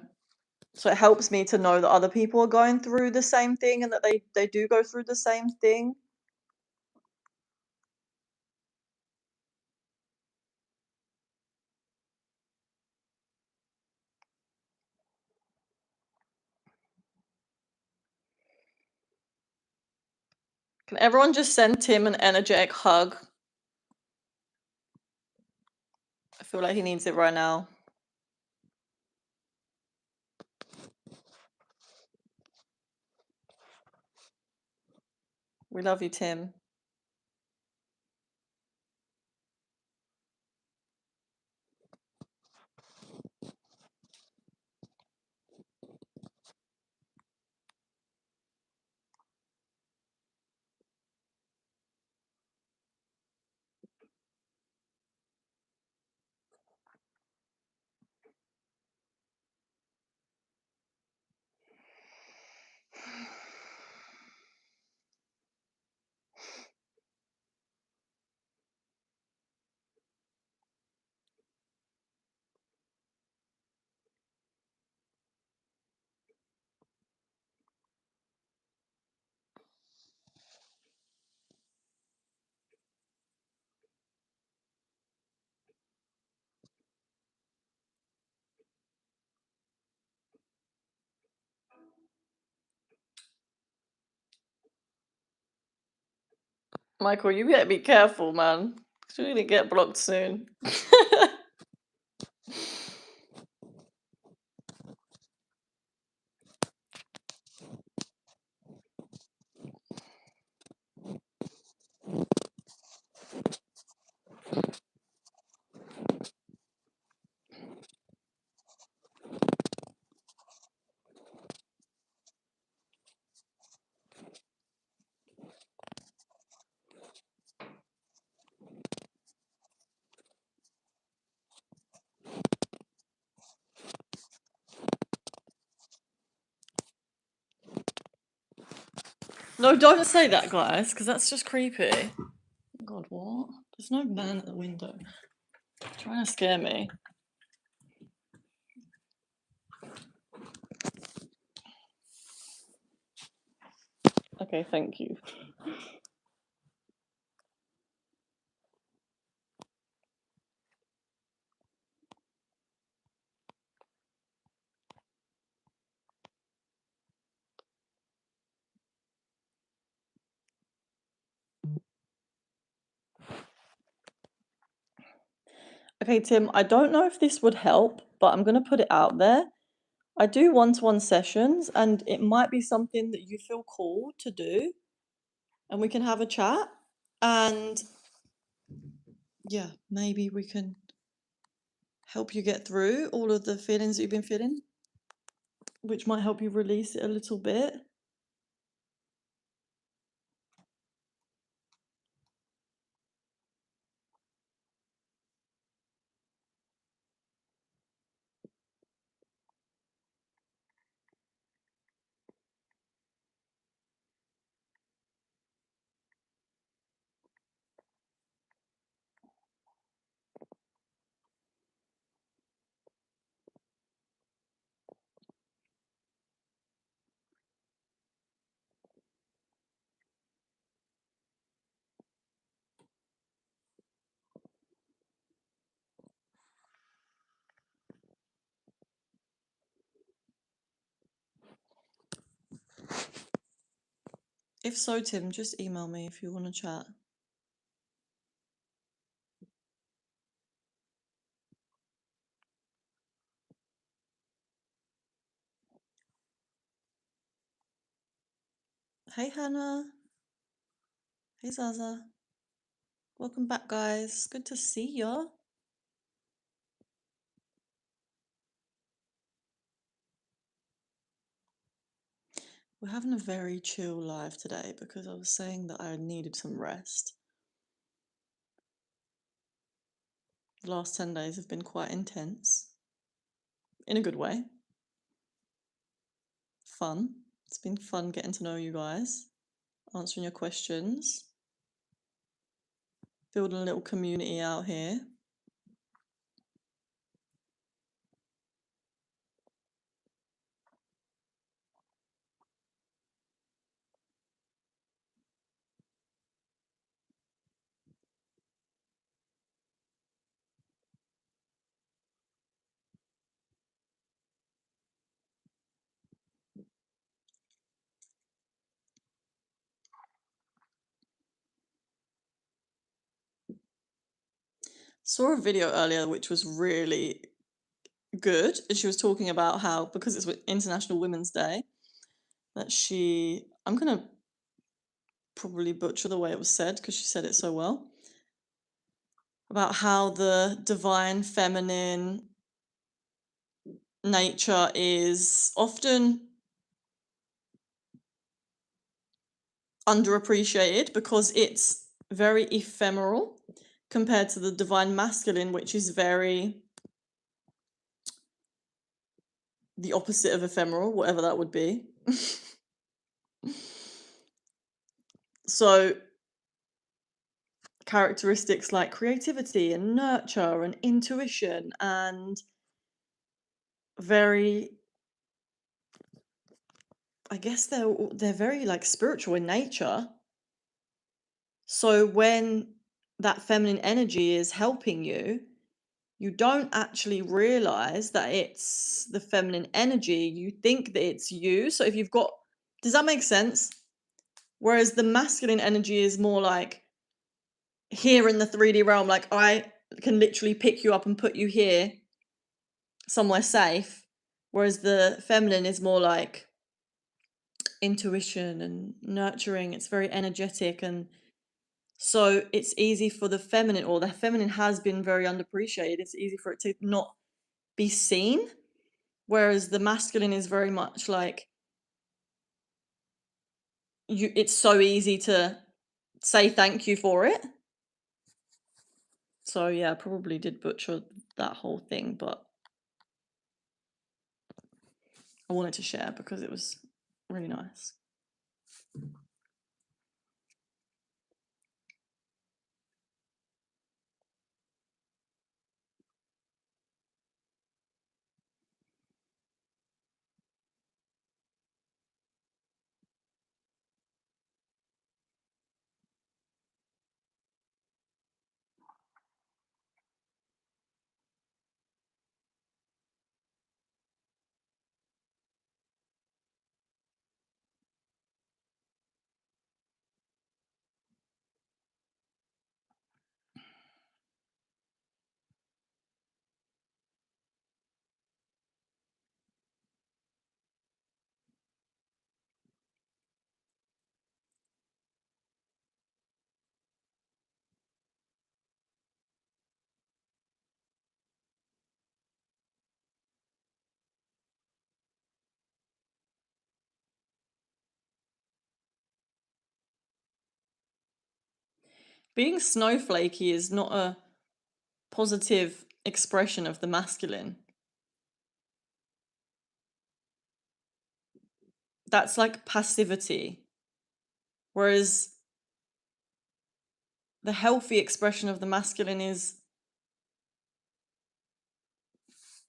So it helps me to know that other people are going through the same thing and that they do go through the same thing. Can everyone just send Tim an energetic hug? I feel like he needs it right now. We love you, Tim. Michael, you better be careful, man. 'Cause you're gonna get blocked soon. No, don't say that, guys, because that's just creepy. God, what? There's no man at the window. Trying to scare me. Okay, thank you. Okay, Tim, I don't know if this would help, but I'm going to put it out there. I do one-to-one sessions, and it might be something that you feel called to do, and we can have a chat. And yeah, maybe we can help you get through all of the feelings that you've been feeling, which might help you release it a little bit. If so, Tim, just email me if you want to chat. Hey Hannah. Hey Zaza. Welcome back, guys. Good to see ya. We're having a very chill live today because I was saying that I needed some rest. The last 10 days have been quite intense. In a good way. Fun. It's been fun getting to know you guys, answering your questions, building a little community out here. Saw a video earlier which was really good. And she was talking about how, because it's International Women's Day, that I'm going to probably butcher the way it was said because she said it so well, about how the divine feminine nature is often underappreciated because it's very ephemeral compared to the divine masculine, which is very the opposite of ephemeral, whatever that would be. So characteristics like creativity and nurture and intuition and very, I guess they're very like spiritual in nature. So when that feminine energy is helping you, you don't actually realize that it's the feminine energy. You think that it's you. So if you've got, does that make sense? Whereas the masculine energy is more like here in the 3D realm, like I can literally pick you up and put you here somewhere safe. Whereas the feminine is more like intuition and nurturing. It's very energetic, and so it's easy for the feminine, or the feminine has been very underappreciated. It's easy for it to not be seen, whereas the masculine is very much like it's so easy to say thank you for it. So yeah, I probably did butcher that whole thing, but I wanted to share because it was really nice. Being snowflakey is not a positive expression of the masculine. That's like passivity. Whereas the healthy expression of the masculine is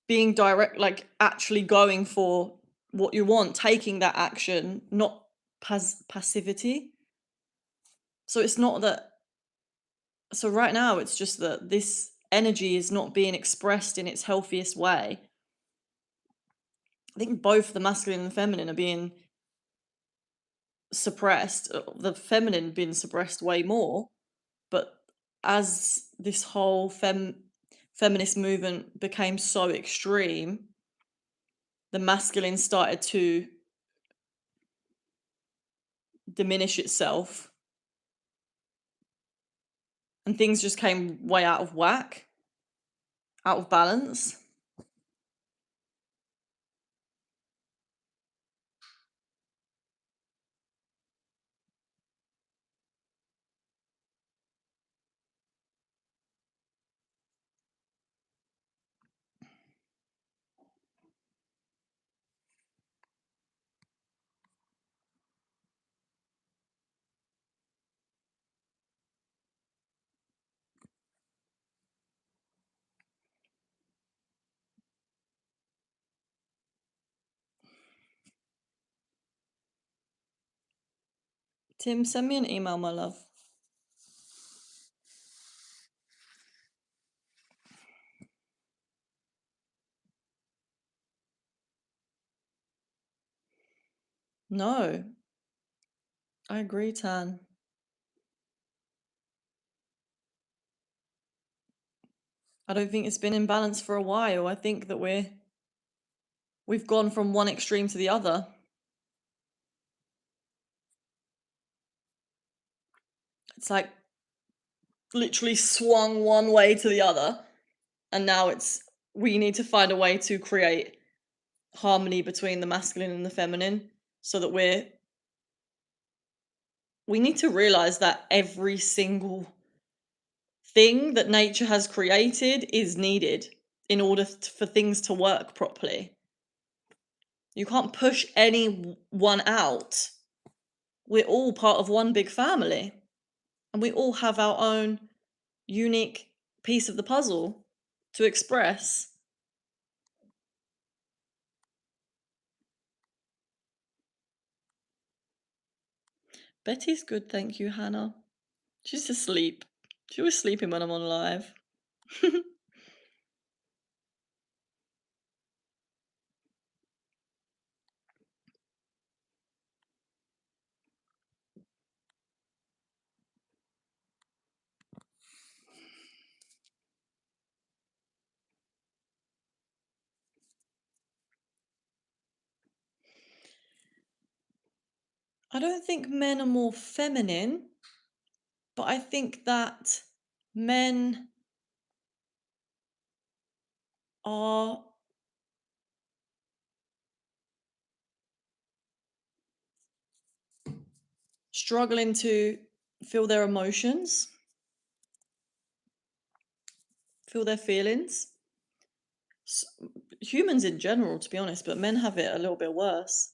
being direct, like actually going for what you want, taking that action, not passivity. So it's not that. So right now, it's just that this energy is not being expressed in its healthiest way. I think both the masculine and the feminine are being suppressed. The feminine being suppressed way more, but as this whole feminist movement became so extreme, the masculine started to diminish itself and things just came way out of whack, out of balance. Tim, send me an email, my love. No, I agree, Tan. I don't think it's been in balance for a while. I think that we've gone from one extreme to the other. It's like literally swung one way to the other, and now it's we need to find a way to create harmony between the masculine and the feminine so that we need to realize that every single thing that nature has created is needed in order for things to work properly. You can't push any one out. We're all part of one big family, and we all have our own unique piece of the puzzle to express. Betty's good, thank you, Hannah. She's asleep. She was sleeping when I'm on live. I don't think men are more feminine, but I think that men are struggling to feel their emotions, feel their feelings. Humans in general, to be honest, but men have it a little bit worse.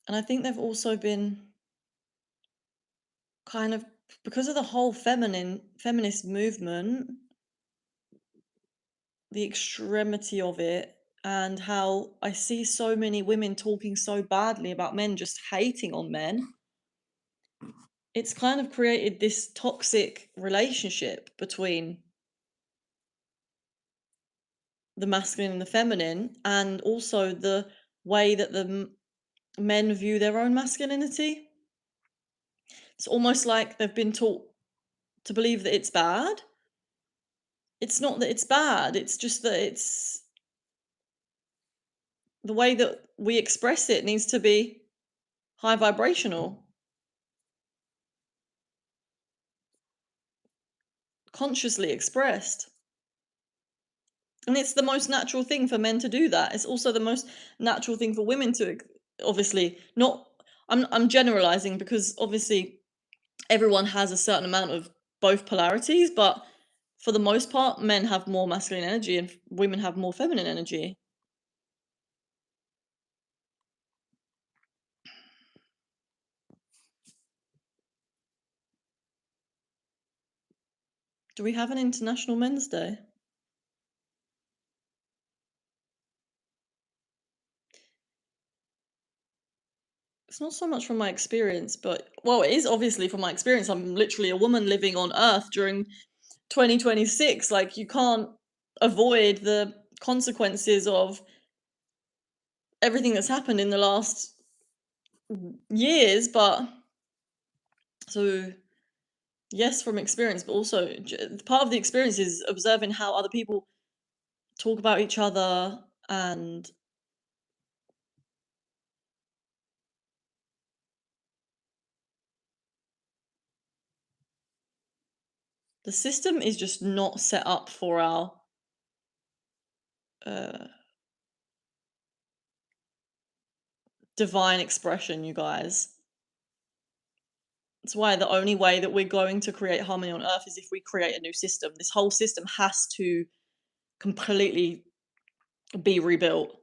And I think they've also been kind of, because of the whole feminist movement, the extremity of it, and how I see so many women talking so badly about men, just hating on men. It's kind of created this toxic relationship between the masculine and the feminine, and also the way that the men view their own masculinity. It's almost like they've been taught to believe that it's bad. It's not that it's bad, it's just that it's the way that we express it needs to be high vibrational, consciously expressed. And it's the most natural thing for men to do that. It's also the most natural thing for women to, obviously, not, I'm generalizing because obviously everyone has a certain amount of both polarities, but for the most part, men have more masculine energy and women have more feminine energy. Do we have an International Men's Day? It's not so much from my experience, but well, it is obviously from my experience. I'm literally a woman living on Earth during 2026. Like, you can't avoid the consequences of everything that's happened in the last years. But so, yes, from experience, but also part of the experience is observing how other people talk about each other and The system is just not set up for our uh, divine expression, you guys. That's why the only way that we're going to create harmony on Earth is if we create a new system. This whole system has to completely be rebuilt.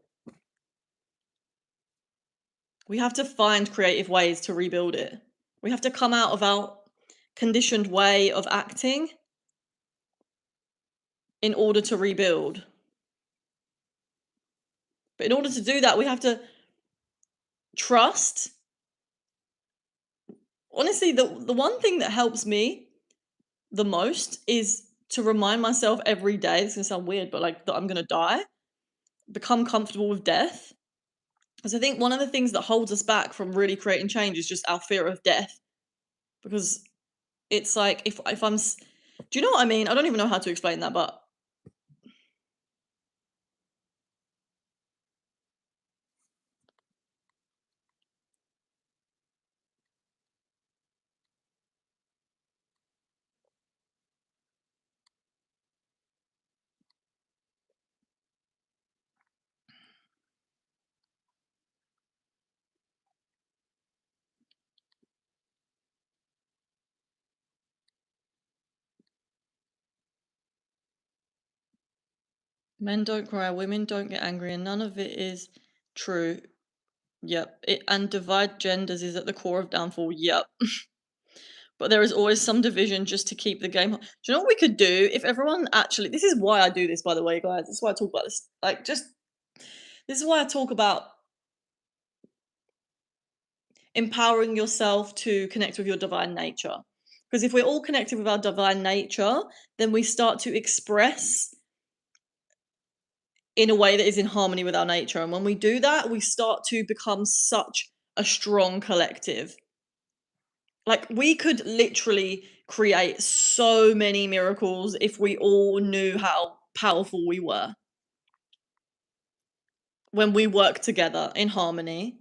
We have to find creative ways to rebuild it. We have to come out of our conditioned way of acting in order to rebuild. But in order to do that, we have to trust. Honestly, the one thing that helps me the most is to remind myself every day, this is gonna sound weird, but like that I'm gonna die, become comfortable with death. Because I think one of the things that holds us back from really creating change is just our fear of death. Because it's like if do you know what I mean? I don't even know how to explain that, but men don't cry, women don't get angry, and none of it is true. Yep. And divide genders is at the core of downfall. Yep. But there is always some division just to keep the game. Do you know what we could do if everyone actually? This is why I do this, by the way, guys. This is why I talk about this. Like, just this is why I talk about empowering yourself to connect with your divine nature. Because if we're all connected with our divine nature, then we start to express in a way that is in harmony with our nature. And when we do that, we start to become such a strong collective. Like, we could literally create so many miracles if we all knew how powerful we were when we work together in harmony.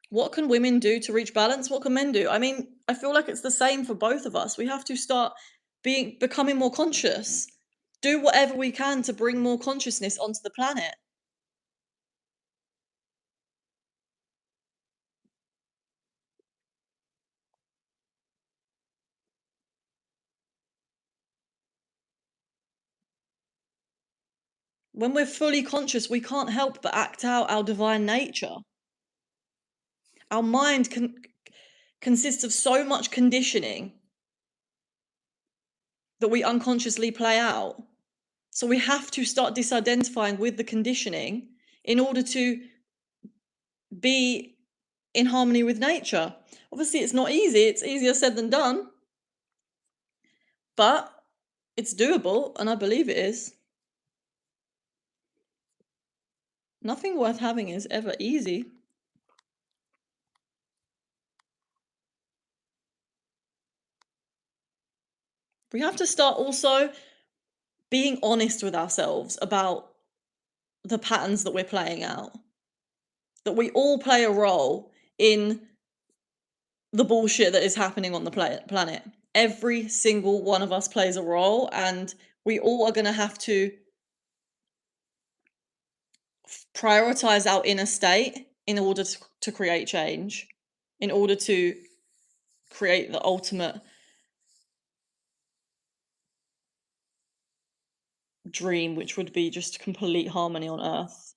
What can women do to reach balance? What can men do? I mean, I feel like it's the same for both of us. We have to start becoming more conscious. Do whatever we can to bring more consciousness onto the planet. When we're fully conscious, we can't help but act out our divine nature. Our mind consists of so much conditioning that we unconsciously play out. So we have to start disidentifying with the conditioning in order to be in harmony with nature. Obviously, it's not easy, it's easier said than done, but it's doable, and I believe it is. Nothing worth having is ever easy. We have to start also being honest with ourselves about the patterns that we're playing out. That we all play a role in the bullshit that is happening on the planet. Every single one of us plays a role, and we all are going to have to prioritize our inner state in order to create change, in order to create the ultimate dream, which would be just complete harmony on Earth.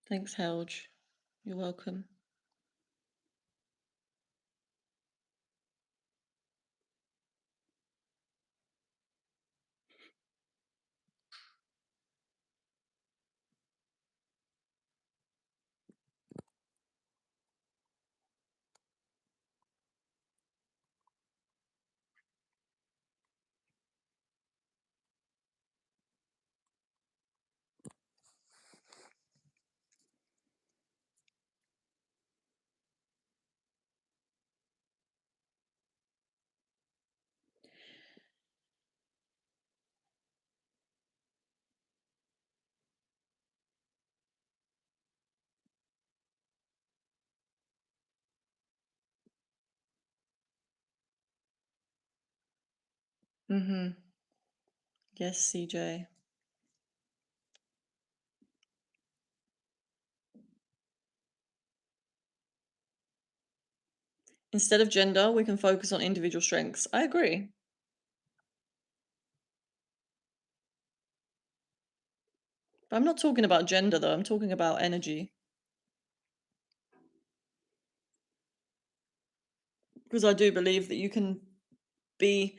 Thanks, Helge. You're welcome. Mm-hmm. Yes, CJ. Instead of gender, we can focus on individual strengths. I agree. But I'm not talking about gender though, I'm talking about energy. Because I do believe that you can be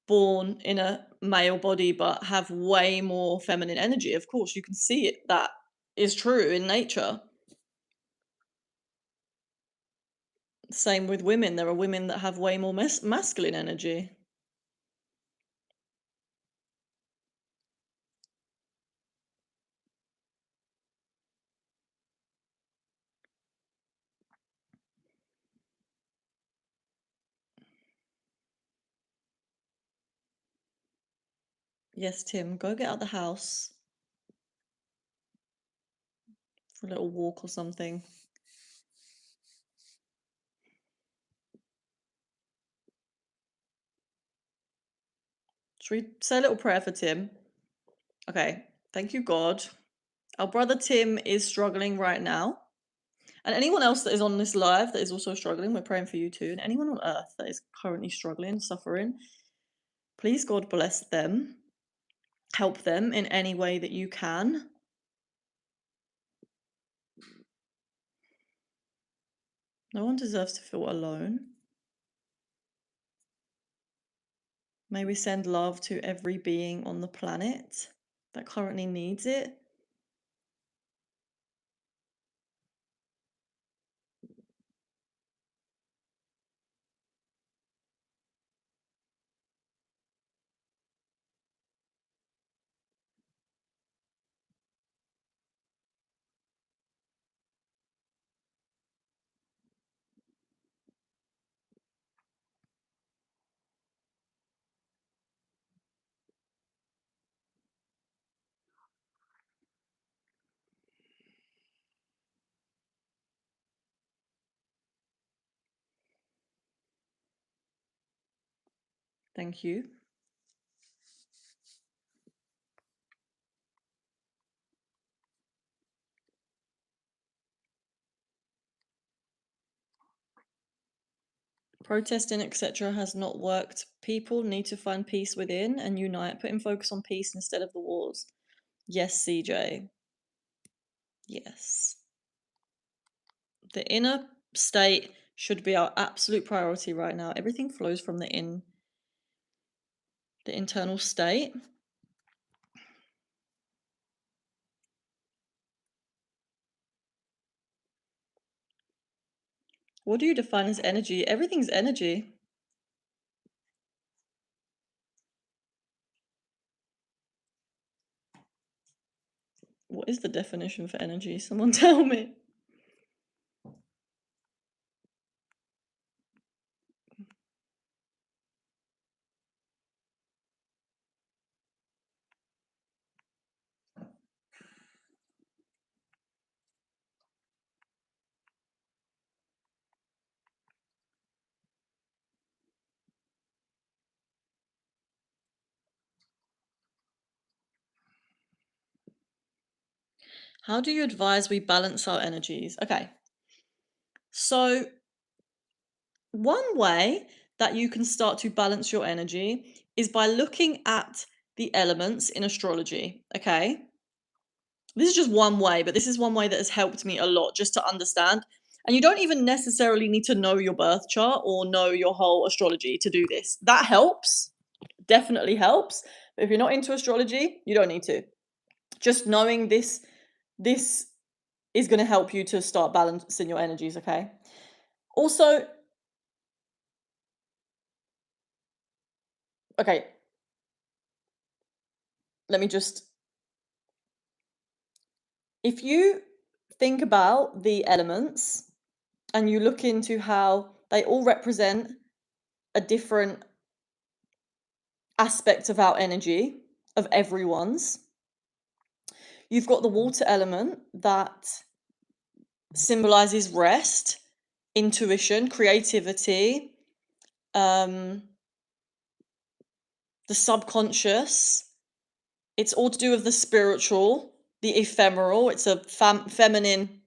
born in a male body but have way more feminine energy. Of course, you can see it. That is true in nature. Same with women. There are women that have way more masculine energy. Yes, Tim, go get out the house for a little walk or something. Should we say a little prayer for Tim? Okay, thank you, God. Our brother Tim is struggling right now. And anyone else that is on this live that is also struggling, we're praying for you too. And anyone on earth that is currently struggling, suffering, please, God, bless them. Help them in any way that you can. No one deserves to feel alone. May we send love to every being on the planet that currently needs it. Thank you. Protesting, etc., has not worked. People need to find peace within and unite, putting focus on peace instead of the wars. Yes, CJ. Yes. The inner state should be our absolute priority right now. Everything flows from the internal state. What do you define as energy? Everything's energy. What is the definition for energy? Someone tell me. How do you advise we balance our energies? Okay. So, one way that you can start to balance your energy is by looking at the elements in astrology. Okay. This is just one way, but this is one way that has helped me a lot just to understand. And you don't even necessarily need to know your birth chart or know your whole astrology to do this. That helps, definitely helps. But if you're not into astrology, you don't need to. Just knowing this is going to help you to start balancing your energies, okay? Also, okay, let me just, if you think about the elements and you look into how they all represent a different aspect of our energy, of everyone's, you've got the water element that symbolizes rest, intuition, creativity, um, the subconscious. It's all to do with the spiritual, the ephemeral. It's a feminine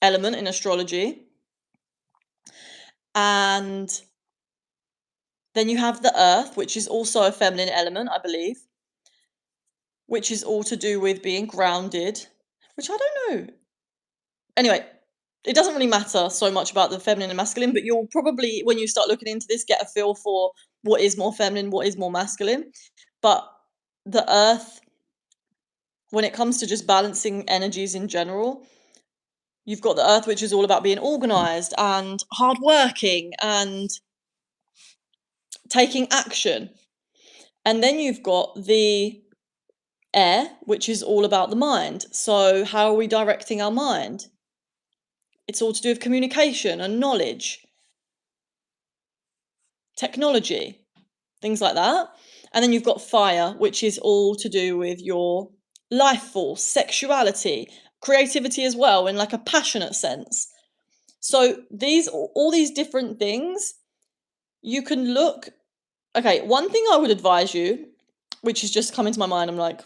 element in astrology. And then you have the earth, which is also a feminine element, I believe, which is all to do with being grounded, which I don't know. Anyway, it doesn't really matter so much about the feminine and masculine, but you'll probably, when you start looking into this, get a feel for what is more feminine, what is more masculine. But the earth, when it comes to just balancing energies in general, you've got the earth, which is all about being organized and hardworking and taking action. And then you've got the air, which is all about the mind. So how are we directing our mind? It's all to do with communication and knowledge, technology, things like that. And then you've got fire, which is all to do with your life force, sexuality, creativity as well, in like a passionate sense. So all these different things, you can look. Okay, one thing I would advise you, which is just coming to my mind, I'm like,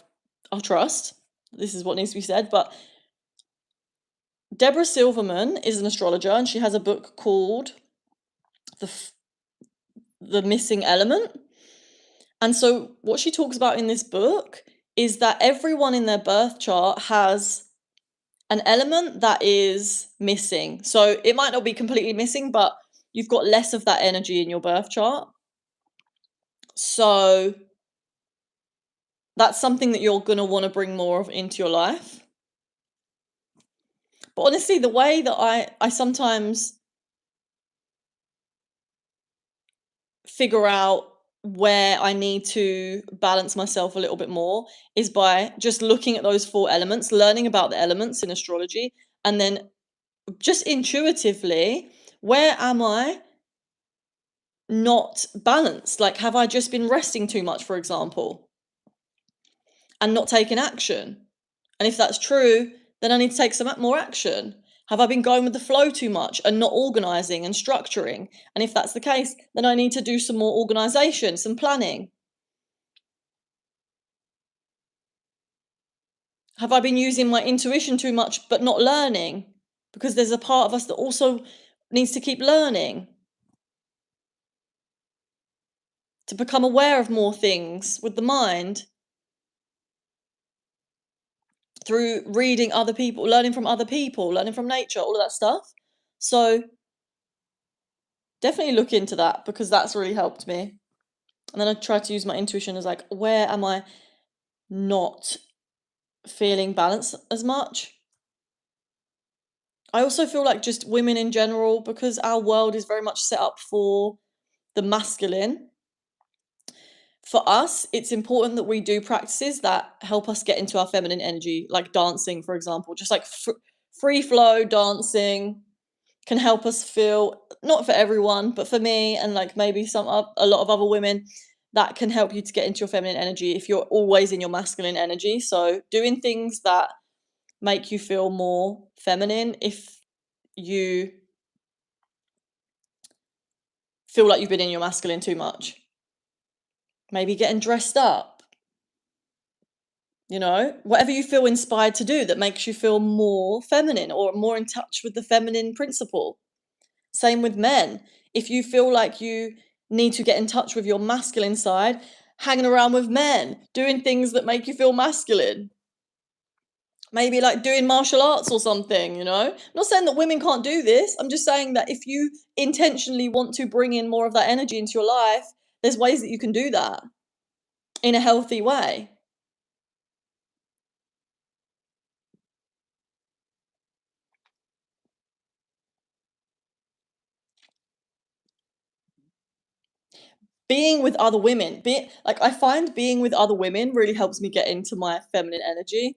I'll trust. This is what needs to be said. But Deborah Silverman is an astrologer, and she has a book called The Missing Element. And so what she talks about in this book is that everyone in their birth chart has an element that is missing. So it might not be completely missing, but you've got less of that energy in your birth chart. So that's something that you're going to want to bring more of into your life. But honestly, the way that I sometimes figure out where I need to balance myself a little bit more is by just looking at those 4 elements, learning about the elements in astrology, and then just intuitively, where am I not balanced? Like, have I just been resting too much, for example, and not taking action? And if that's true, then I need to take some more action. Have I been going with the flow too much and not organizing and structuring? And if that's the case, then I need to do some more organization, some planning. Have I been using my intuition too much but not learning? Because there's a part of us that also needs to keep learning, to become aware of more things with the mind through reading other people, learning from other people, learning from nature, all of that stuff. So definitely look into that, because that's really helped me. And then I try to use my intuition as like, where am I not feeling balanced as much? I also feel like just women in general, because our world is very much set up for the masculine. For us, it's important that we do practices that help us get into our feminine energy, like dancing, for example. Just like free flow dancing can help us feel, not for everyone, but for me and like maybe a lot of other women, that can help you to get into your feminine energy if you're always in your masculine energy. So doing things that make you feel more feminine if you feel like you've been in your masculine too much. Maybe getting dressed up, whatever you feel inspired to do that makes you feel more feminine or more in touch with the feminine principle. Same with men. If you feel like you need to get in touch with your masculine side, hanging around with men, doing things that make you feel masculine. Maybe like doing martial arts or something, I'm not saying that women can't do this. I'm just saying that if you intentionally want to bring in more of that energy into your life, there's ways that you can do that in a healthy way. Being with other women, I find being with other women really helps me get into my feminine energy.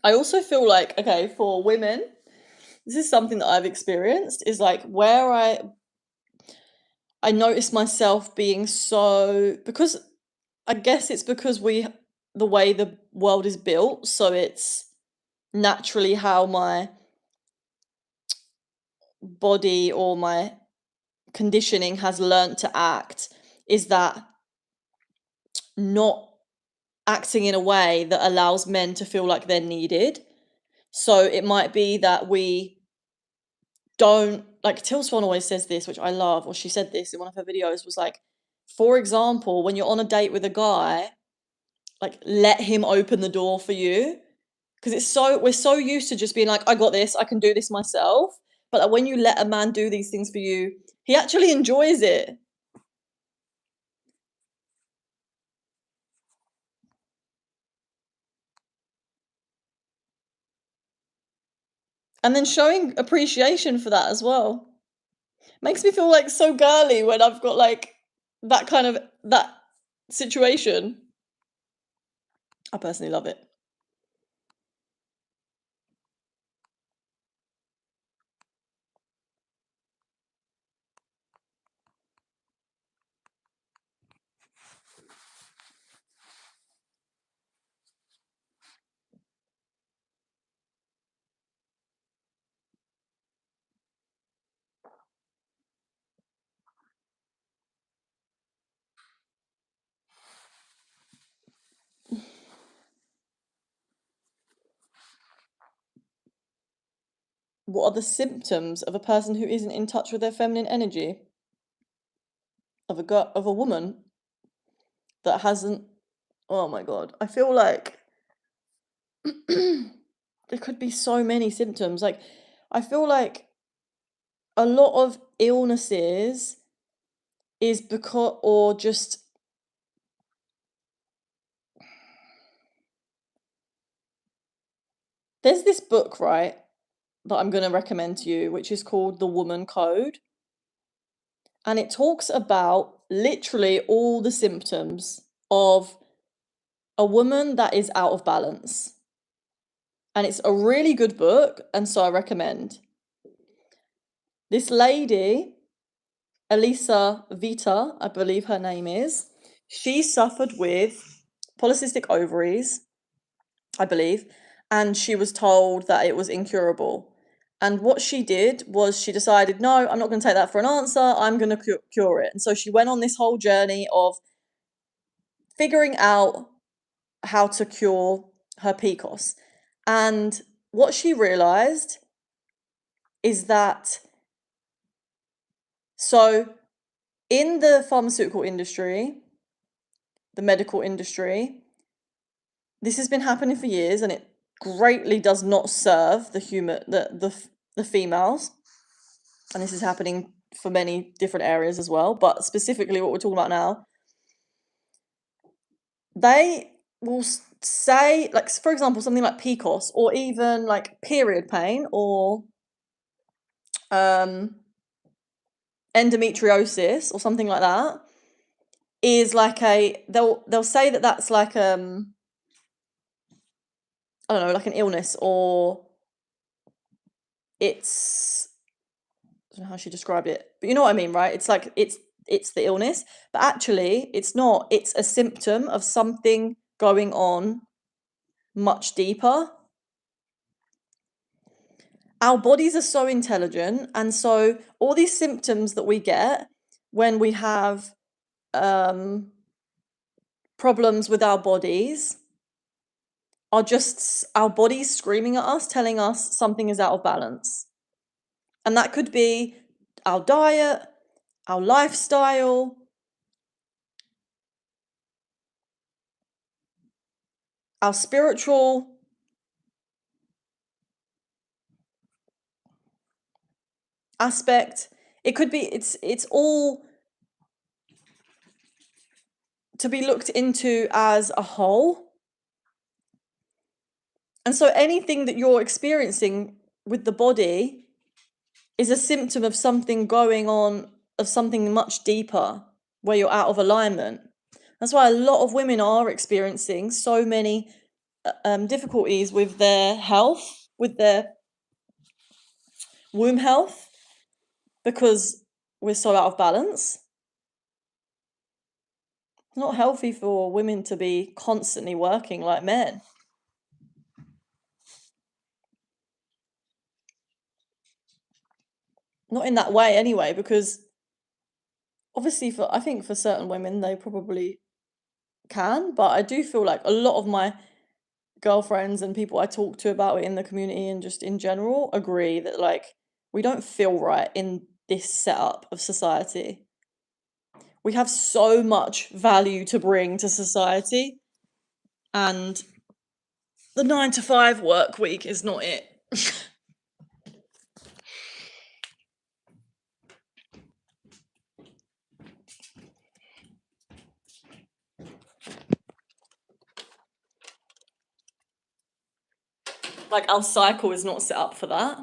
I also feel like, okay, for women, this is something that I've experienced, is like where I notice myself being so, because I guess it's because the way the world is built, so it's naturally how my body or my conditioning has learnt to act, is that not acting in a way that allows men to feel like they're needed. So it might be that we don't, like Till Swan always says this, which I love, or she said this in one of her videos, was like, for example, when you're on a date with a guy, like let him open the door for you. Because we're so used to just being like, I got this, I can do this myself. But like, when you let a man do these things for you, he actually enjoys it. And then showing appreciation for that as well. Makes me feel like so girly when I've got like that situation. I personally love it. What are the symptoms of a person who isn't in touch with their feminine energy? Of a woman that hasn't. Oh my god, I feel like there could be so many symptoms. Like, I feel like a lot of illnesses is because, or just, there's this book, right, that I'm going to recommend to you, which is called The Woman Code. And it talks about literally all the symptoms of a woman that is out of balance. And it's a really good book, and so I recommend. This lady, Elisa Vita, I believe her name is, she suffered with polycystic ovaries, I believe, and she was told that it was incurable. And what she did was she decided, no, I'm not going to take that for an answer. I'm going to cure it. And so she went on this whole journey of figuring out how to cure her PCOS. And what she realized is that, so in the pharmaceutical industry, the medical industry, this has been happening for years, and it greatly does not serve the females. And this is happening for many different areas as well, but specifically what we're talking about now, they will say, like, for example, something like PCOS, or even like period pain, or endometriosis, or something like that, is like they'll say that that's like I don't know, like an illness, or it's, I don't know how she described it, but you know what I mean, right? It's like it's the illness, but actually it's not. It's a symptom of something going on much deeper. Our bodies are so intelligent, and so all these symptoms that we get when we have problems with our bodies are just our bodies screaming at us, telling us something is out of balance. And that could be our diet, our lifestyle, our spiritual aspect. It could be, it's all to be looked into as a whole. And so anything that you're experiencing with the body is a symptom of something going on, of something much deeper, where you're out of alignment. That's why a lot of women are experiencing so many difficulties with their health, with their womb health, because we're so out of balance. It's not healthy for women to be constantly working like men. Not in that way anyway, because obviously I think for certain women they probably can, but I do feel like a lot of my girlfriends and people I talk to about it in the community and just in general agree that like we don't feel right in this setup of society. We have so much value to bring to society, and the 9 to 5 work week is not it. Like our cycle is not set up for that.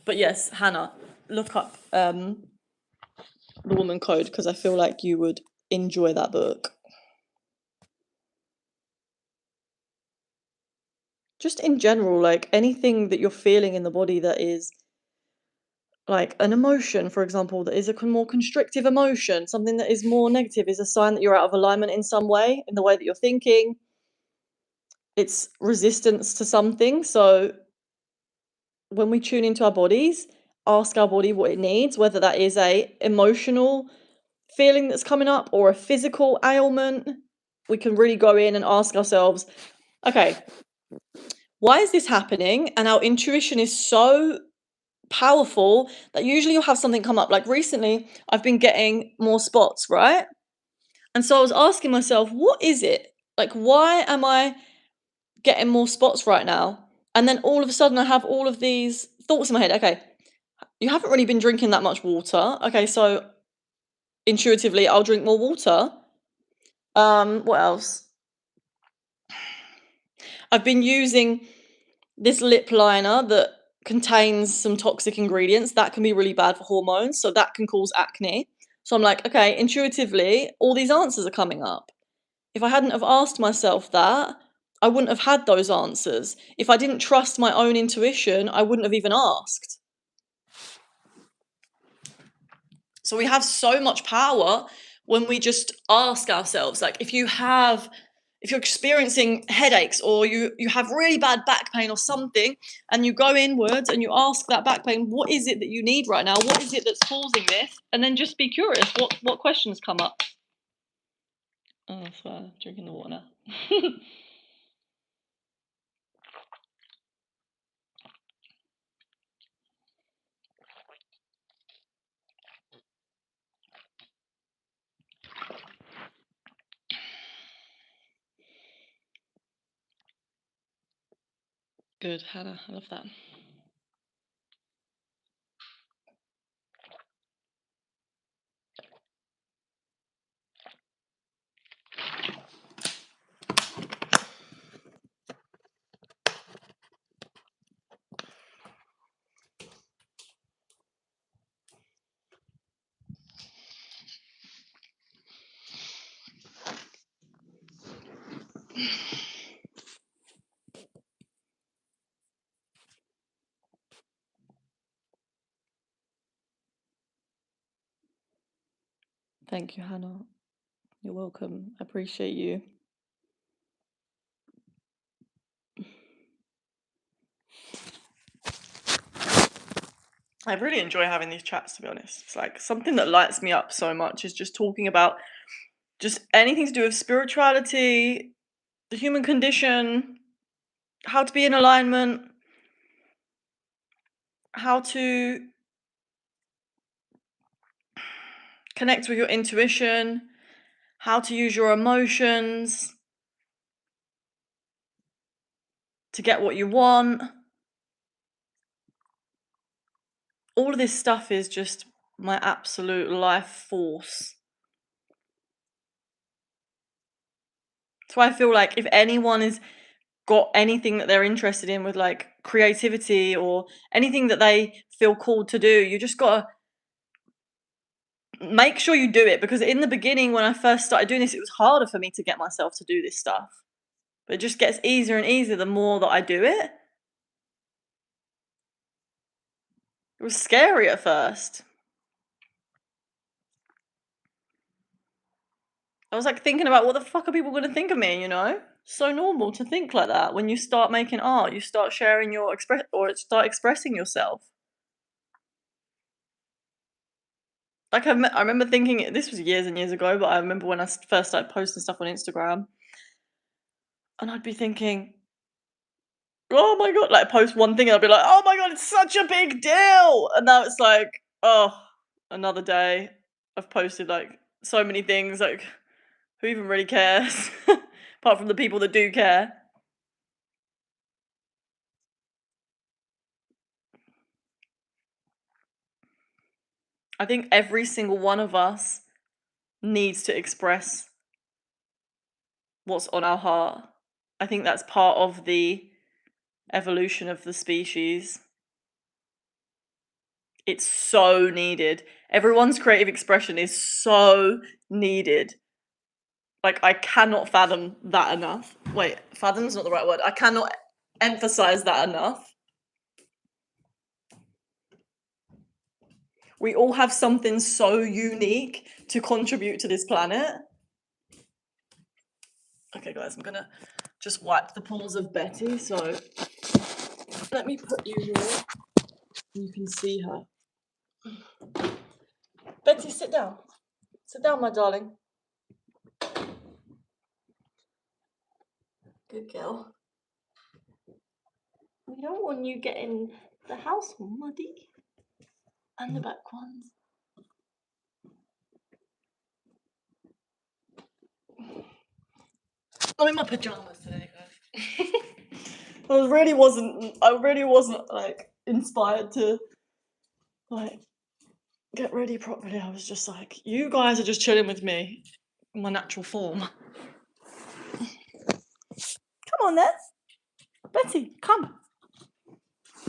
But yes, Hannah, look up The Woman Code, because I feel like you would enjoy that book. Just in general, like anything that you're feeling in the body that is like an emotion, for example, that is a more constrictive emotion, something that is more negative, is a sign that you're out of alignment in some way, in the way that you're thinking. It's resistance to something. So when we tune into our bodies, ask our body what it needs, whether that is a emotional feeling that's coming up or a physical ailment, we can really go in and ask ourselves, okay, why is this happening? And our intuition is so powerful that usually you'll have something come up. Like recently, I've been getting more spots, right? And so I was asking myself, what is it? Like, why am I getting more spots right now? And then all of a sudden, I have all of these thoughts in my head. Okay, you haven't really been drinking that much water. Okay, so intuitively, I'll drink more water. What else? I've been using this lip liner that contains some toxic ingredients that can be really bad for hormones, so that can cause acne. So I'm like, okay, intuitively, all these answers are coming up. If I hadn't have asked myself that, I wouldn't have had those answers. If I didn't trust my own intuition, I wouldn't have even asked. So we have so much power when we just ask ourselves, like if you're experiencing headaches or you have really bad back pain or something, and you go inwards and you ask that back pain, what is it that you need right now? What is it that's causing this? And then just be curious. What questions come up? Oh, that's why I'm drinking the water now. Good, Hannah. I love that. Thank you, Hannah. You're welcome. I appreciate you. I really enjoy having these chats, to be honest. It's like something that lights me up so much is just talking about just anything to do with spirituality, the human condition, how to be in alignment, how to connect with your intuition, how to use your emotions to get what you want. All of this stuff is just my absolute life force. So I feel like if anyone has got anything that they're interested in with like creativity or anything that they feel called to do. You just gotta make sure you do it, because in the beginning when I first started doing this, it was harder for me to get myself to do this stuff. But it just gets easier and easier the more that I do it. It was scary at first. I was like thinking about what the fuck are people gonna think of me, you know? So normal to think like that. When you start making art, you start sharing your start expressing yourself. Like I remember thinking, this was years and years ago, but I remember when I first started posting stuff on Instagram, and I'd be thinking, oh my god, like post one thing and I'd be like, oh my god, it's such a big deal. And now it's like, oh, another day. I've posted like so many things, like who even really cares? Apart from the people that do care. I think every single one of us needs to express what's on our heart. I think that's part of the evolution of the species. It's so needed. Everyone's creative expression is so needed. Like, I cannot fathom that enough. Wait, fathom's not the right word. I cannot emphasize that enough. We all have something so unique to contribute to this planet. Okay, guys, I'm gonna just wipe the paws of Betty, so let me put you here. You can see her. Betty, sit down. Sit down, my darling. Good girl. We don't want you getting the house muddy. And the back ones. I'm in my pajamas today, guys. I really wasn't like inspired to like get ready properly. I was just like, you guys are just chilling with me in my natural form. Come on then. Betty, come.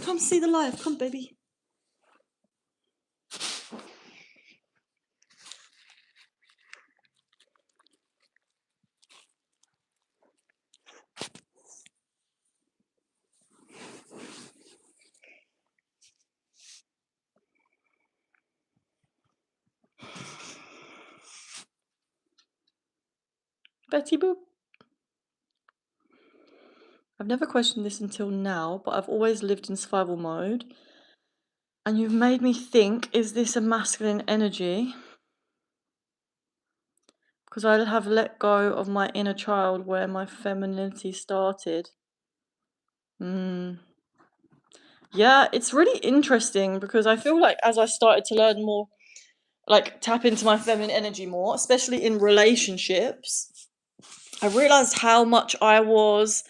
Come see the live. Come, baby. Betty boop. I've never questioned this until now, but I've always lived in survival mode. And you've made me think, is this a masculine energy? Because I have let go of my inner child where my femininity started. Yeah, it's really interesting because I feel like as I started to learn more, like tap into my feminine energy more, especially in relationships, I realized how much I was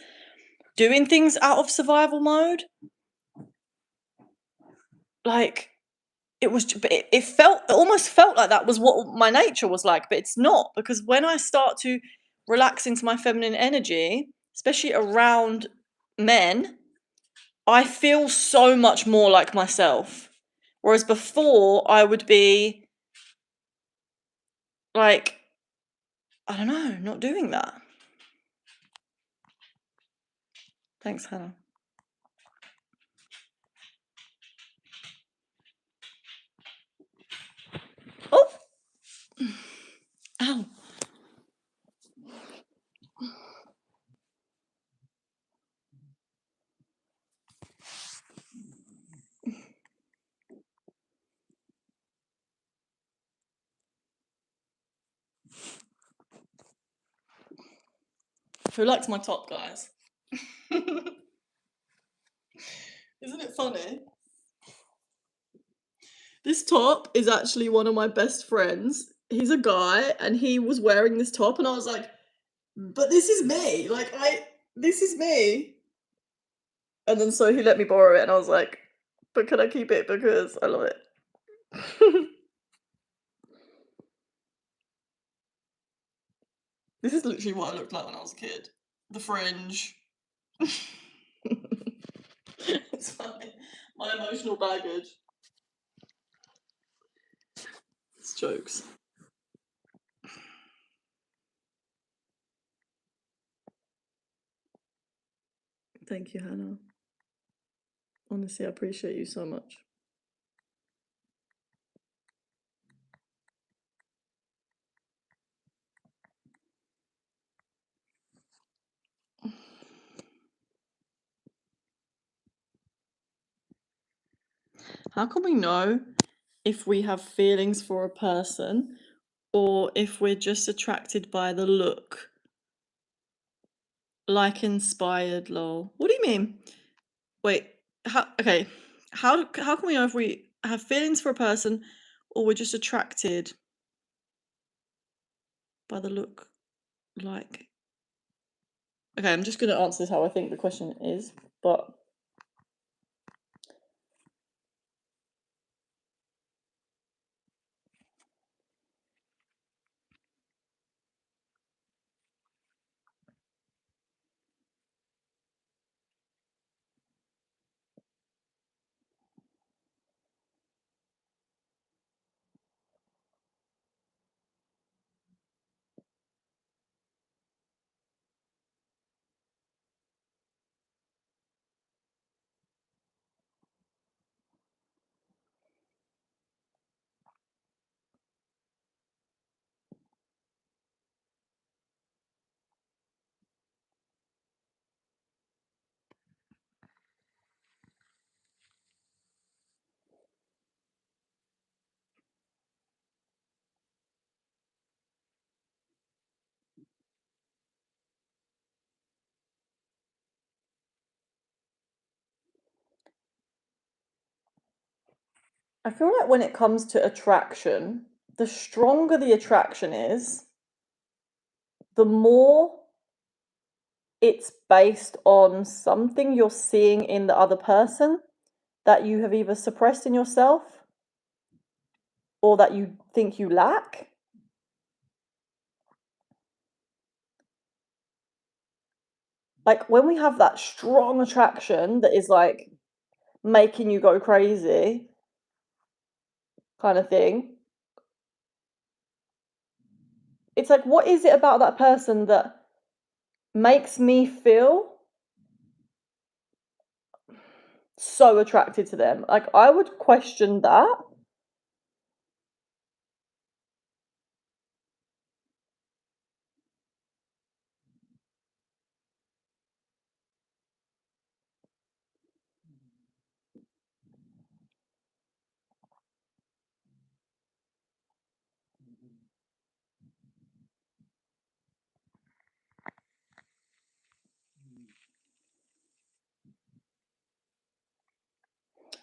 doing things out of survival mode. Like it almost felt like that was what my nature was like, but it's not, because when I start to relax into my feminine energy, especially around men, I feel so much more like myself. Whereas before I would be like, I don't know, not doing that. Thanks, Hannah. Oh! Ow. Who likes my top, guys? Isn't it funny? This top is actually one of my best friends. He's a guy and he was wearing this top and I was like, but this is me. Like, this is me. And then so he let me borrow it and I was like, but can I keep it because I love it. This is literally what I looked like when I was a kid. The fringe. It's funny. My emotional baggage. It's jokes. Thank you, Hannah. Honestly, I appreciate you so much. How can we know if we have feelings for a person or if we're just attracted by the look? Like inspired, lol. What do you mean? Wait, okay. How can we know if we have feelings for a person or we're just attracted by the look? Like, okay, I'm just gonna answer this how I think the question is, but I feel like when it comes to attraction, the stronger the attraction is, the more it's based on something you're seeing in the other person that you have either suppressed in yourself or that you think you lack. Like when we have that strong attraction that is like making you go crazy kind of thing, it's like, what is it about that person that makes me feel so attracted to them? Like, I would question that.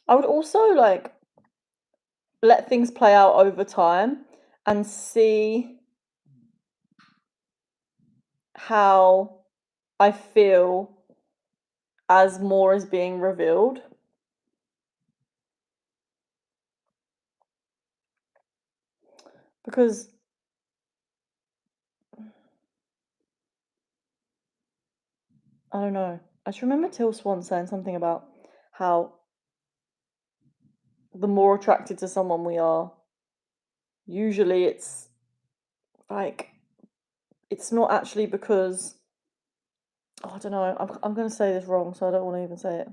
I would also like let things play out over time and see how I feel as more is being revealed. Because I don't know. I just remember Till Swan saying something about how the more attracted to someone we are, usually it's like it's not actually because oh, I don't know. I'm going to say this wrong, so I don't want to even say it.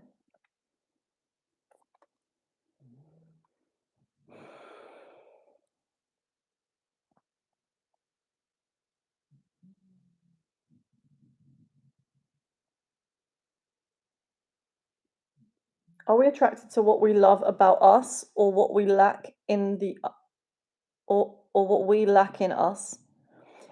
Are we attracted to what we love about us, or what we lack in the, or what we lack in us?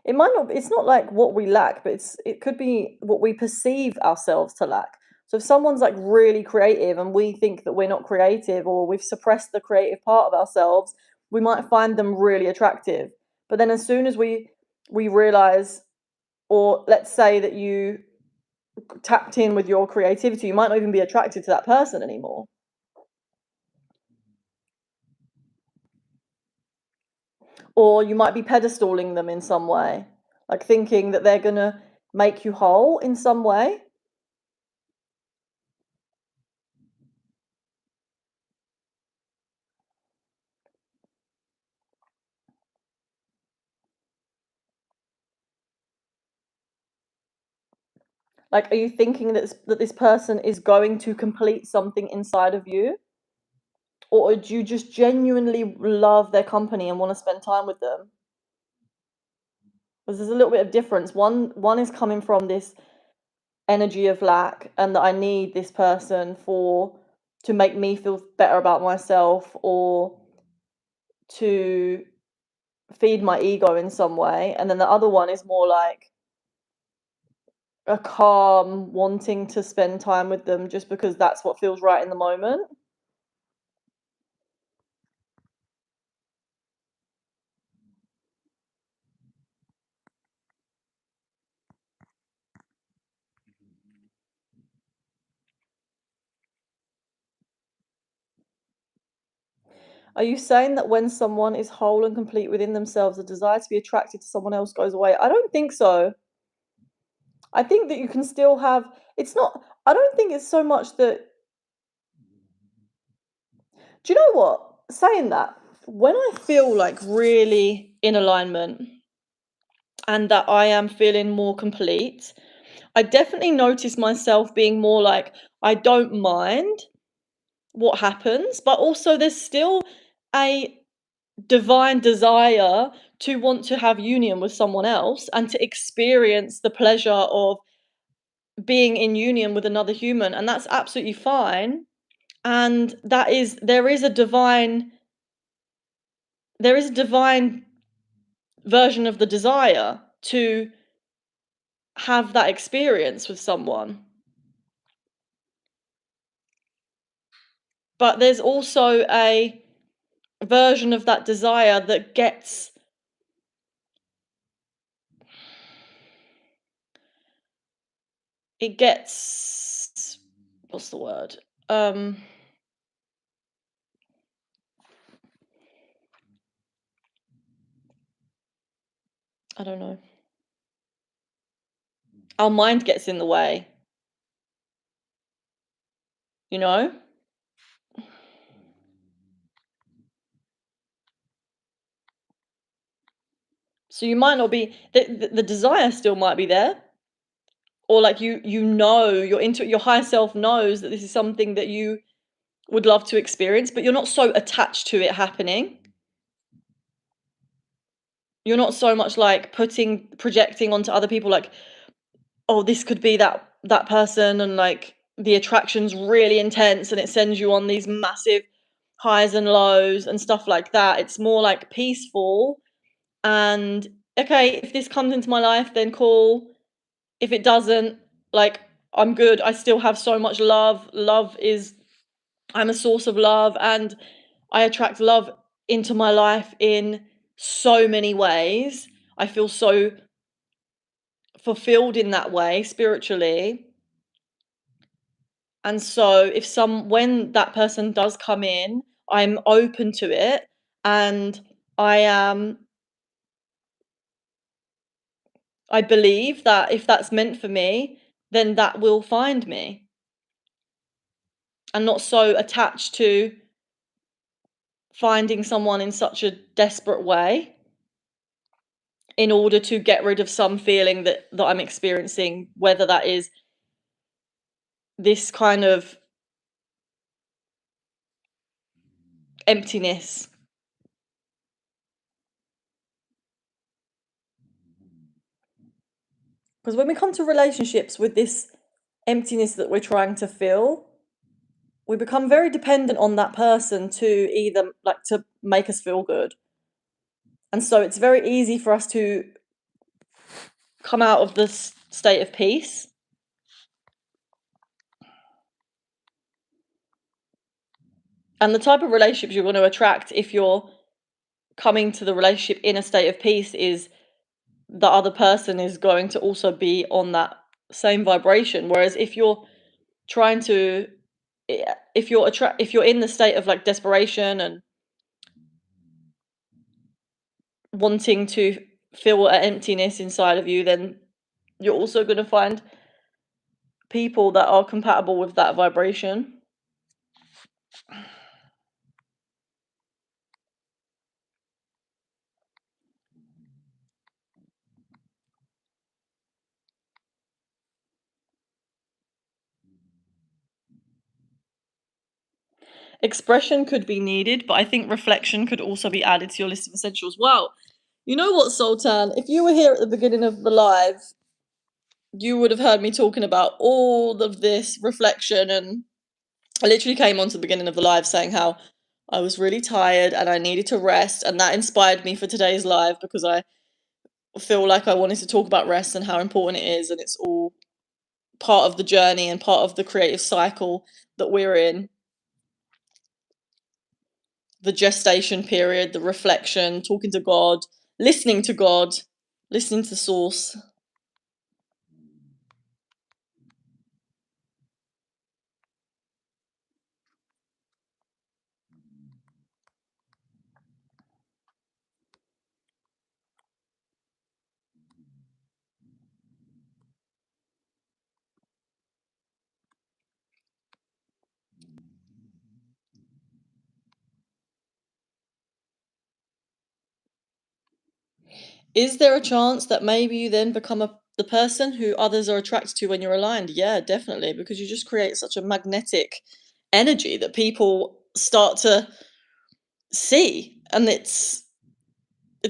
It might not. It's not like what we lack, but it could be what we perceive ourselves to lack. So if someone's like really creative and we think that we're not creative, or we've suppressed the creative part of ourselves, we might find them really attractive. But then as soon as we realize, or let's say that you tapped in with your creativity, you might not even be attracted to that person anymore. Or you might be pedestaling them in some way, like thinking that they're going to make you whole in some way. Like, are you thinking that this person is going to complete something inside of you? Or do you just genuinely love their company and want to spend time with them? Because there's a little bit of difference. One is coming from this energy of lack, and that I need this person for to make me feel better about myself, or to feed my ego in some way. And then the other one is more like a calm wanting to spend time with them just because that's what feels right in the moment. Are you saying that when someone is whole and complete within themselves, the desire to be attracted to someone else goes away? I don't think so. I think that you can still have, it's not, I don't think it's so much that, do you know what? Saying that, when I feel like really in alignment and that I am feeling more complete, I definitely notice myself being more like, I don't mind what happens, but also there's still a divine desire to want to have union with someone else and to experience the pleasure of being in union with another human, and that's absolutely fine. And that is, there is a divine version of the desire to have that experience with someone. But there's also a version of that desire that gets what's the word? I don't know. Our mind gets in the way, you know? So you might not be, the desire still might be there, or like your higher self knows that this is something that you would love to experience, but you're not so attached to it happening. You're not so much like projecting onto other people like, oh, this could be that person, and like the attraction's really intense and it sends you on these massive highs and lows and stuff like that. It's more like peaceful, and okay, if this comes into my life, then cool. If it doesn't, like, I'm good. I still have so much love. I'm a source of love, and I attract love into my life in so many ways. I feel so fulfilled in that way spiritually. And so when that person does come in, I'm open to it, and I am I believe that if that's meant for me, then that will find me. And not so attached to finding someone in such a desperate way in order to get rid of some feeling that I'm experiencing, whether that is this kind of emptiness. Because when we come to relationships with this emptiness that we're trying to fill, we become very dependent on that person to either like to make us feel good. And so it's very easy for us to come out of this state of peace. And the type of relationships you want to attract if you're coming to the relationship in a state of peace is the other person is going to also be on that same vibration. Whereas if you're trying to if you're in the state of like desperation and wanting to fill an emptiness inside of you, then you're also going to find people that are compatible with that vibration. expression could be needed, but I think reflection could also be added to your list of essentials. Wow. You know what, Sultan? If you were here at the beginning of the live, you would have heard me talking about all of this reflection, and I literally came onto the beginning of the live saying how I was really tired and I needed to rest, and that inspired me for today's live because I feel like I wanted to talk about rest and how important it is, and it's all part of the journey and part of the creative cycle that we're in. The gestation period, the reflection, talking to God, listening to God, listening to source. Is there a chance that maybe you then become the person who others are attracted to when you're aligned? Yeah, definitely, because you just create such a magnetic energy that people start to see, and it's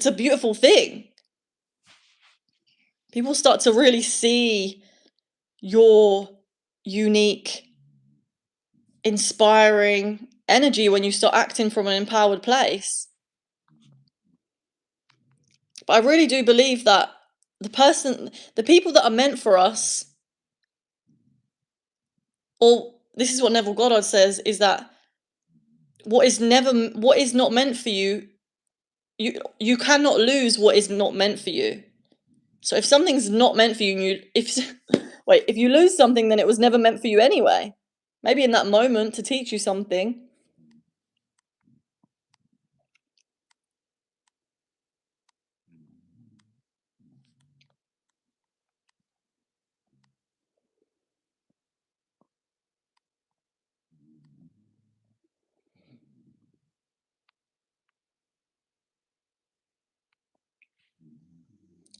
a beautiful thing. People start to really see your unique, inspiring energy when you start acting from an empowered place. But I really do believe that the people that are meant for us, or this is what Neville Goddard says, is that what is not meant for you, you cannot lose what is not meant for you. So if something's not meant for you, and if you lose something, then it was never meant for you anyway. Maybe in that moment to teach you something.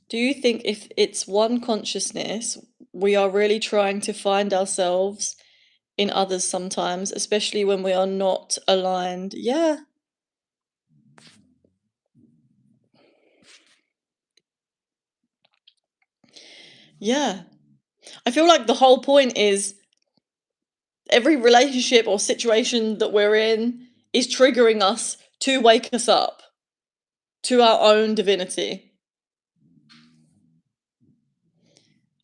Do you think if it's one consciousness, we are really trying to find ourselves in others sometimes, especially when we are not aligned? Yeah. Yeah. I feel like the whole point is every relationship or situation that we're in is triggering us to wake us up to our own divinity.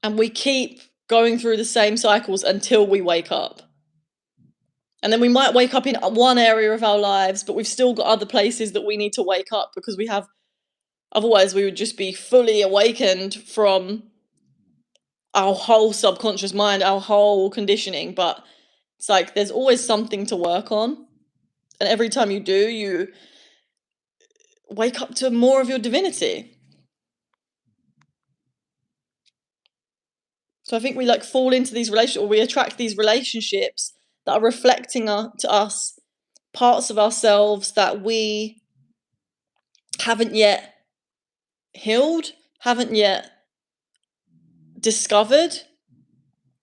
And we keep going through the same cycles until we wake up. And then we might wake up in one area of our lives, but we've still got other places that we need to wake up because otherwise we would just be fully awakened from our whole subconscious mind, our whole conditioning. But it's like there's always something to work on. And every time you do, you wake up to more of your divinity. So I think we fall into these relationships, or we attract these relationships that are reflecting to us parts of ourselves that we haven't yet healed, haven't yet discovered.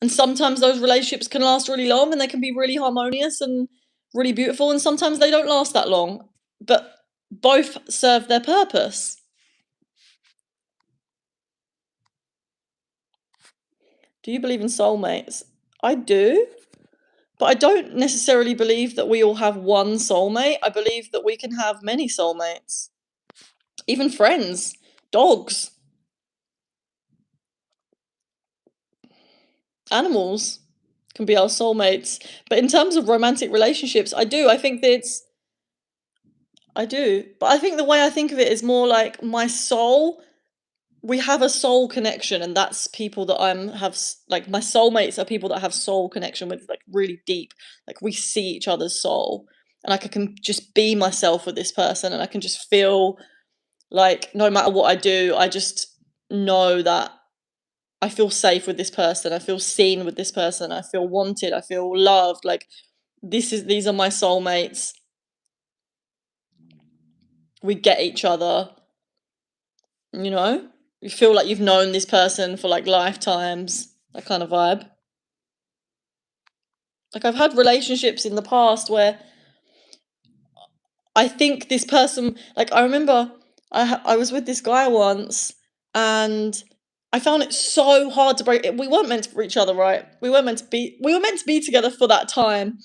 And sometimes those relationships can last really long and they can be really harmonious and really beautiful, and sometimes they don't last that long, but both serve their purpose. Do you believe in soulmates? I do, but I don't necessarily believe that we all have one soulmate. I believe that we can have many soulmates, even friends, dogs, animals can be our soulmates. But in terms of romantic relationships, I do. I think that I do. But I think the way I think of it is more like my soul. We have a soul connection, and that's people that like my soulmates are people that have soul connection with, like really deep. Like we see each other's soul, and like I can just be myself with this person, and I can just feel like no matter what I do, I just know that I feel safe with this person. I feel seen with this person. I feel wanted. I feel loved. Like these are my soulmates. We get each other, you know? You feel like you've known this person for like lifetimes, that kind of vibe. Like I've had relationships in the past where I think this person, like, I remember I was with this guy once, and I found it so hard to break. We weren't meant for each other, right? We were meant to be together for that time,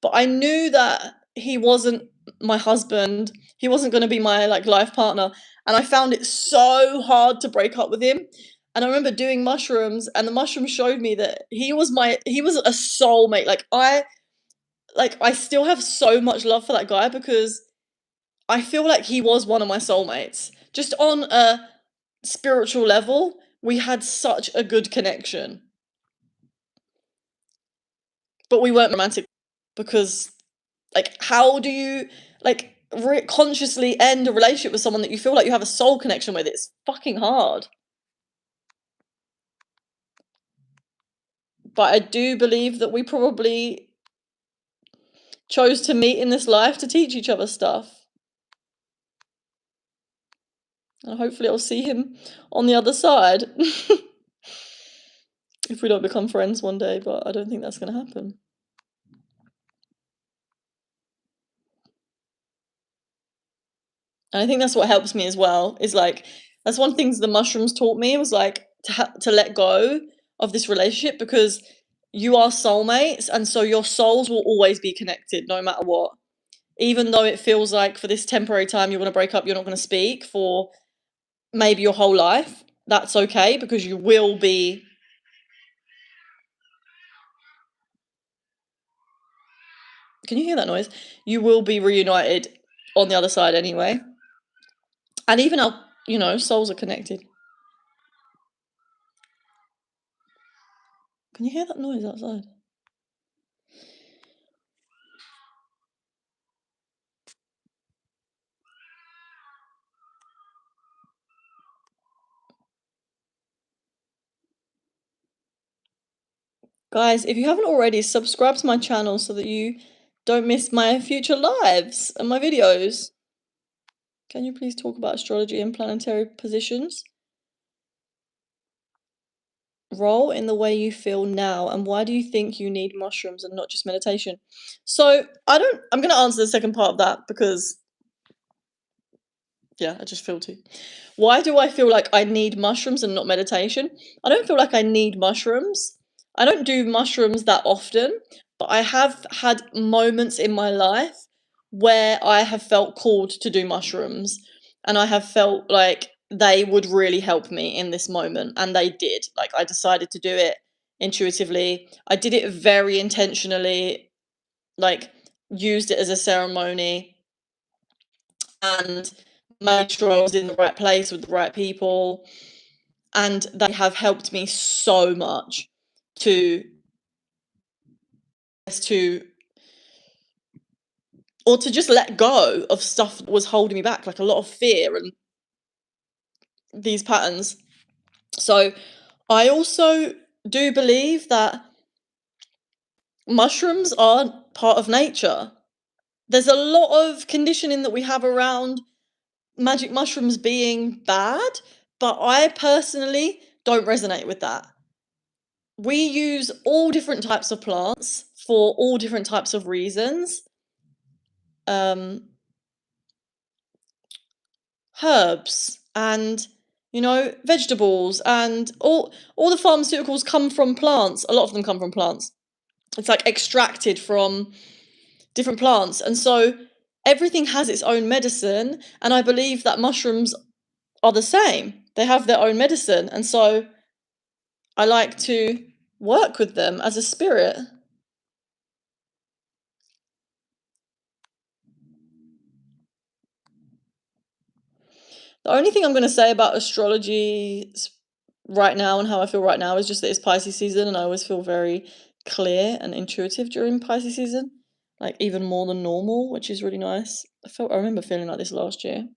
but I knew that he wasn't my husband. He wasn't going to be my like life partner, and I found it so hard to break up with him. And I remember doing mushrooms, and the mushrooms showed me that he was a soulmate. I still have so much love for that guy because I feel like he was one of my soulmates. Just on a spiritual level, we had such a good connection. But we weren't romantic because, like, how do you, like, consciously end a relationship with someone that you feel like you have a soul connection with? It's fucking hard. But I do believe that we probably chose to meet in this life to teach each other stuff. And hopefully I'll see him on the other side. If we don't become friends one day, but I don't think that's going to happen. And I think that's what helps me as well, is like, that's one thing the mushrooms taught me was like to let go of this relationship because you are soulmates, and so your souls will always be connected no matter what. Even though it feels like for this temporary time you're going to break up, you're not going to speak for maybe your whole life. That's okay because you will be. Can you hear that noise? You will be reunited on the other side anyway. And even our, souls are connected. Can you hear that noise outside? Guys, if you haven't already, subscribe to my channel so that you don't miss my future lives and my videos. Can you please talk about astrology and planetary positions? Role in the way you feel now, and why do you think you need mushrooms and not just meditation? So I'm gonna answer the second part of that because yeah, I just feel to. Why do I feel like I need mushrooms and not meditation? I don't feel like I need mushrooms. I don't do mushrooms that often, but I have had moments in my life where I have felt called to do mushrooms, and I have felt like they would really help me in this moment, and they did. Like, I decided to do it intuitively. I did it very intentionally, like, used it as a ceremony and made sure I was in the right place with the right people. And they have helped me so much to to or to just let go of stuff that was holding me back, like a lot of fear and these patterns. So I also do believe that mushrooms are part of nature. There's a lot of conditioning that we have around magic mushrooms being bad, but I personally don't resonate with that. We use all different types of plants for all different types of reasons. Um, Herbs and vegetables, and all the pharmaceuticals come from plants. A lot of them come from plants. It's like extracted from different plants, and so everything has its own medicine, and I believe that mushrooms are the same. They have their own medicine, and so I like to work with them as a spirit. The only thing I'm going to say about astrology right now and how I feel right now is just that it's Pisces season, and I always feel very clear and intuitive during Pisces season, like even more than normal, which is really nice. I remember feeling like this last year.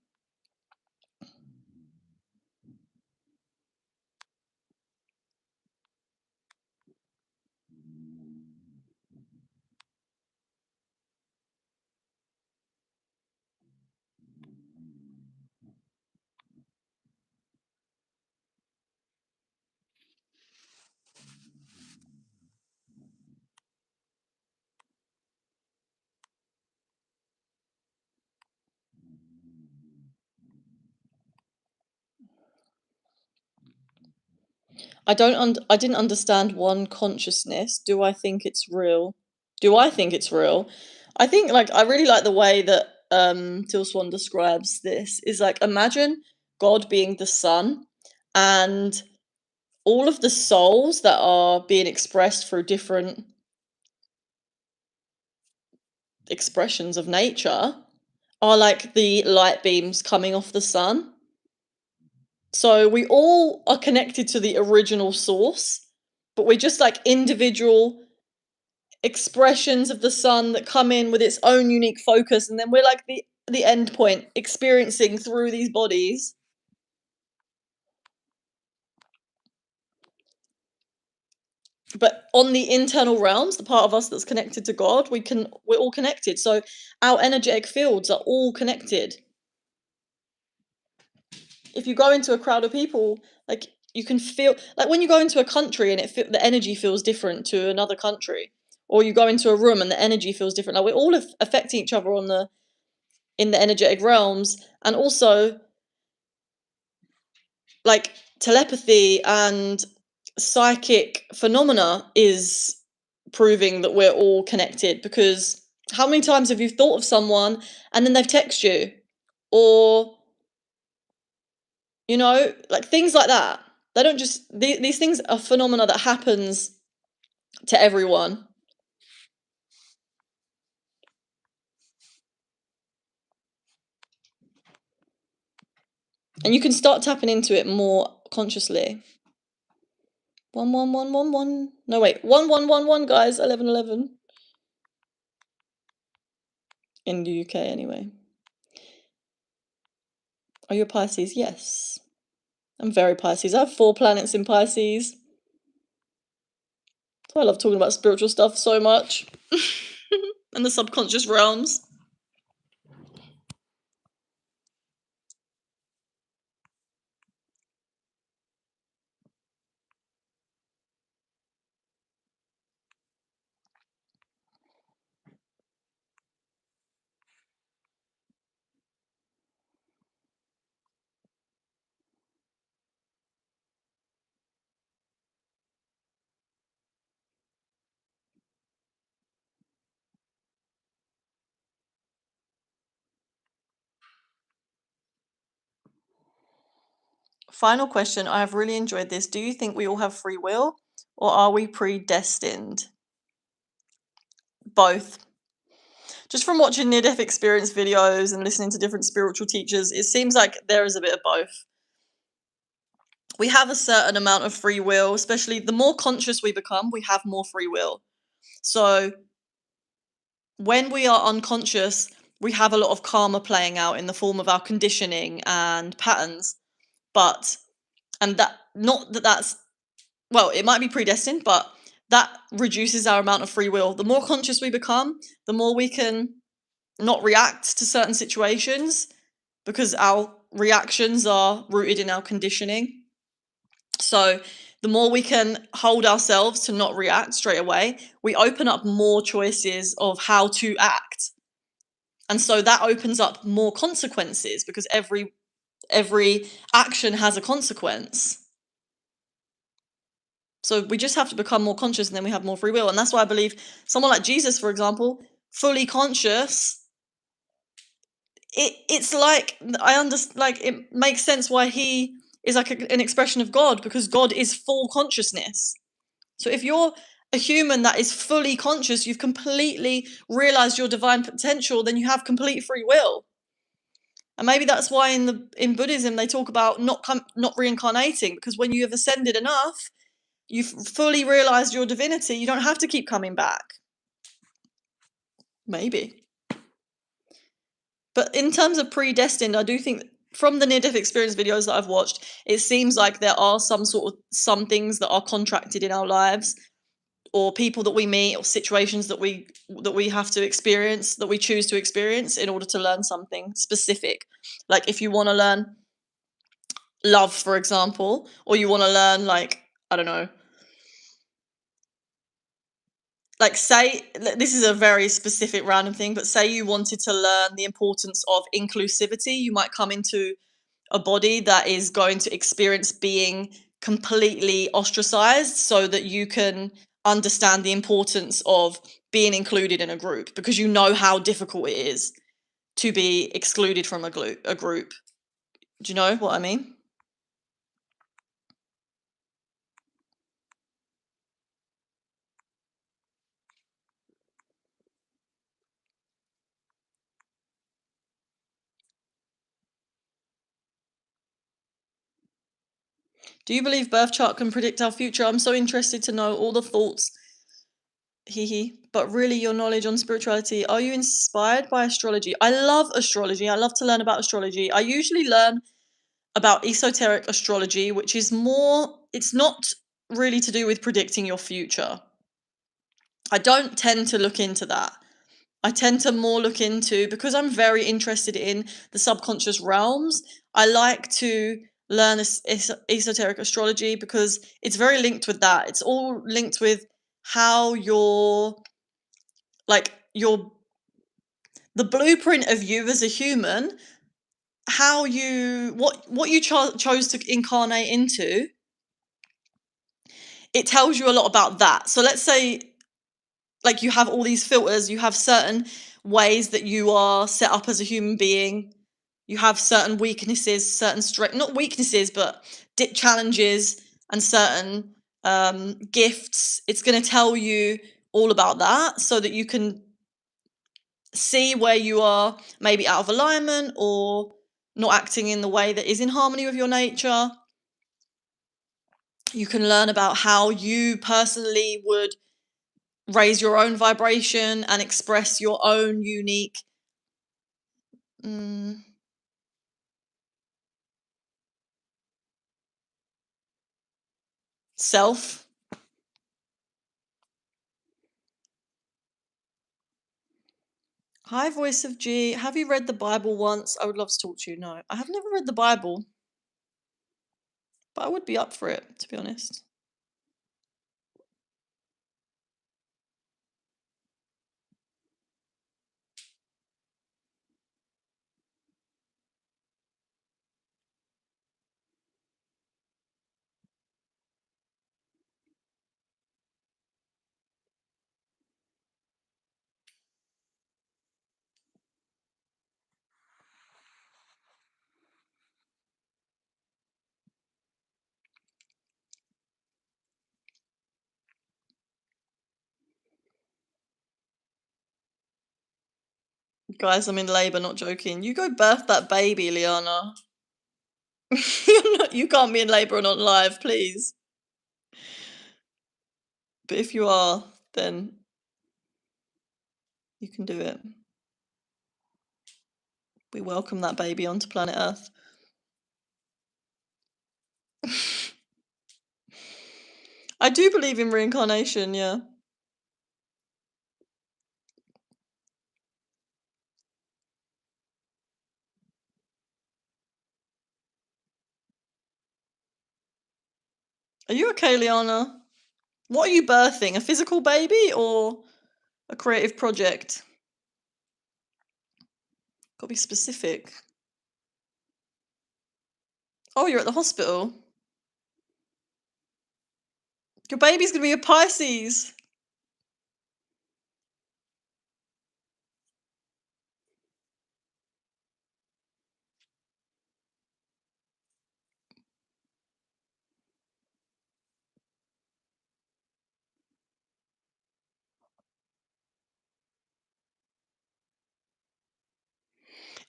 I didn't understand one consciousness. Do I think it's real? Do I think it's real? I think like I really like the way that Till Swan describes this is like imagine God being the sun and all of the souls that are being expressed through different expressions of nature are like the light beams coming off the sun. So we all are connected to the original source, but we're just like individual expressions of the sun that come in with its own unique focus, and then we're like the end point experiencing through these bodies. But on the internal realms, the part of us that's connected to God, we're all connected. So our energetic fields are all connected. If you go into a crowd of people, like you can feel like when you go into a country and the energy feels different to another country, or you go into a room and the energy feels different. Like we're all affecting each other in the energetic realms, and also like telepathy and psychic phenomena is proving that we're all connected, because how many times have you thought of someone and then they've texted you, or like things like that. They don't just these things are phenomena that happens to everyone, and you can start tapping into it more consciously. 11111. No wait, 1111 guys. 1111 in the UK anyway. Are you a Pisces? Yes, I'm very Pisces. I have 4 planets in Pisces. So I love talking about spiritual stuff so much, and the subconscious realms. Final question. I have really enjoyed this. Do you think we all have free will, or are we predestined? Both. Just from watching near-death experience videos and listening to different spiritual teachers, it seems like there is a bit of both. We have a certain amount of free will, especially the more conscious we become, we have more free will. So when we are unconscious, we have a lot of karma playing out in the form of our conditioning and patterns. And that, not that that's, well, it might be predestined, but that reduces our amount of free will. The more conscious we become, the more we can not react to certain situations, because our reactions are rooted in our conditioning. So the more we can hold ourselves to not react straight away, we open up more choices of how to act. And so that opens up more consequences, because every action has a consequence. So we just have to become more conscious, and then we have more free will. And that's why I believe someone like Jesus, for example, fully conscious, it's like I understand, like it makes sense why he is like an expression of God, because God is full consciousness. So if you're a human that is fully conscious, you've completely realized your divine potential, then you have complete free will. And maybe that's why in Buddhism they talk about not reincarnating, because when you have ascended enough, you've fully realized your divinity, you don't have to keep coming back. Maybe. But in terms of predestined, I do think from the near-death experience videos that I've watched, it seems like there are some things that are contracted in our lives, or people that we meet, or situations that we have to experience, that we choose to experience in order to learn something specific. Like if you want to learn love, for example, or you want to learn, like, I don't know, like say, this is a very specific random thing, but say you wanted to learn the importance of inclusivity, you might come into a body that is going to experience being completely ostracized so that you can understand the importance of being included in a group, because you know how difficult it is to be excluded from a group. Do you know what I mean? Do you believe birth chart can predict our future? I'm so interested to know all the thoughts. Hee hee. But really, your knowledge on spirituality, are you inspired by astrology? I love astrology. I love to learn about astrology. I usually learn about esoteric astrology, which is more, it's not really to do with predicting your future. I don't tend to look into that. I tend to more look into, because I'm very interested in the subconscious realms, I like to learn esoteric astrology because it's very linked with that. It's all linked with how like your the blueprint of you as a human, how you what you chose to incarnate into. It tells you a lot about that. So let's say, like, you have all these filters, you have certain ways that you are set up as a human being, you have certain weaknesses, certain strength, not weaknesses, but challenges, and certain gifts. It's going to tell you all about that so that you can see where you are maybe out of alignment or not acting in the way that is in harmony with your nature. You can learn about how you personally would raise your own vibration and express your own unique mm, self. Hi, voice of G. Have you read the Bible once? I would love to talk to you. No, I have never read the Bible, but I would be up for it, to be honest. Guys, I'm in labour, not joking. You go birth that baby, Liana. You can't be in labour and on live, please. But if you are, then you can do it. We welcome that baby onto planet Earth. I do believe in reincarnation, yeah. Are you okay, Liana? What are you birthing? A physical baby or a creative project? Gotta be specific. Oh, you're at the hospital? Your baby's gonna be a Pisces.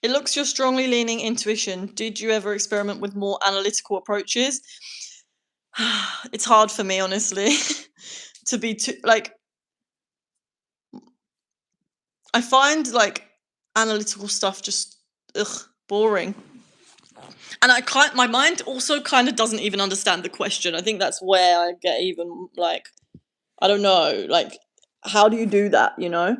It looks you're strongly leaning intuition. Did you ever experiment with more analytical approaches? It's hard for me, honestly, to be too, like, I find, like, analytical stuff just, boring. And my mind also kind of doesn't even understand the question. I think that's where I get even, like, I don't know, like, how do you do that, you know?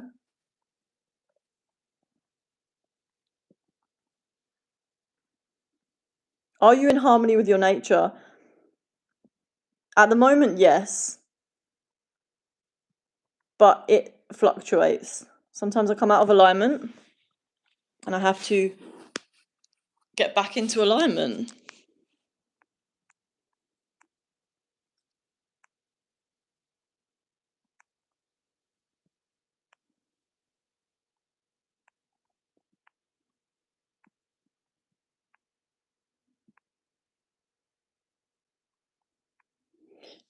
Are you in harmony with your nature? At the moment, yes, but it fluctuates. Sometimes I come out of alignment and I have to get back into alignment.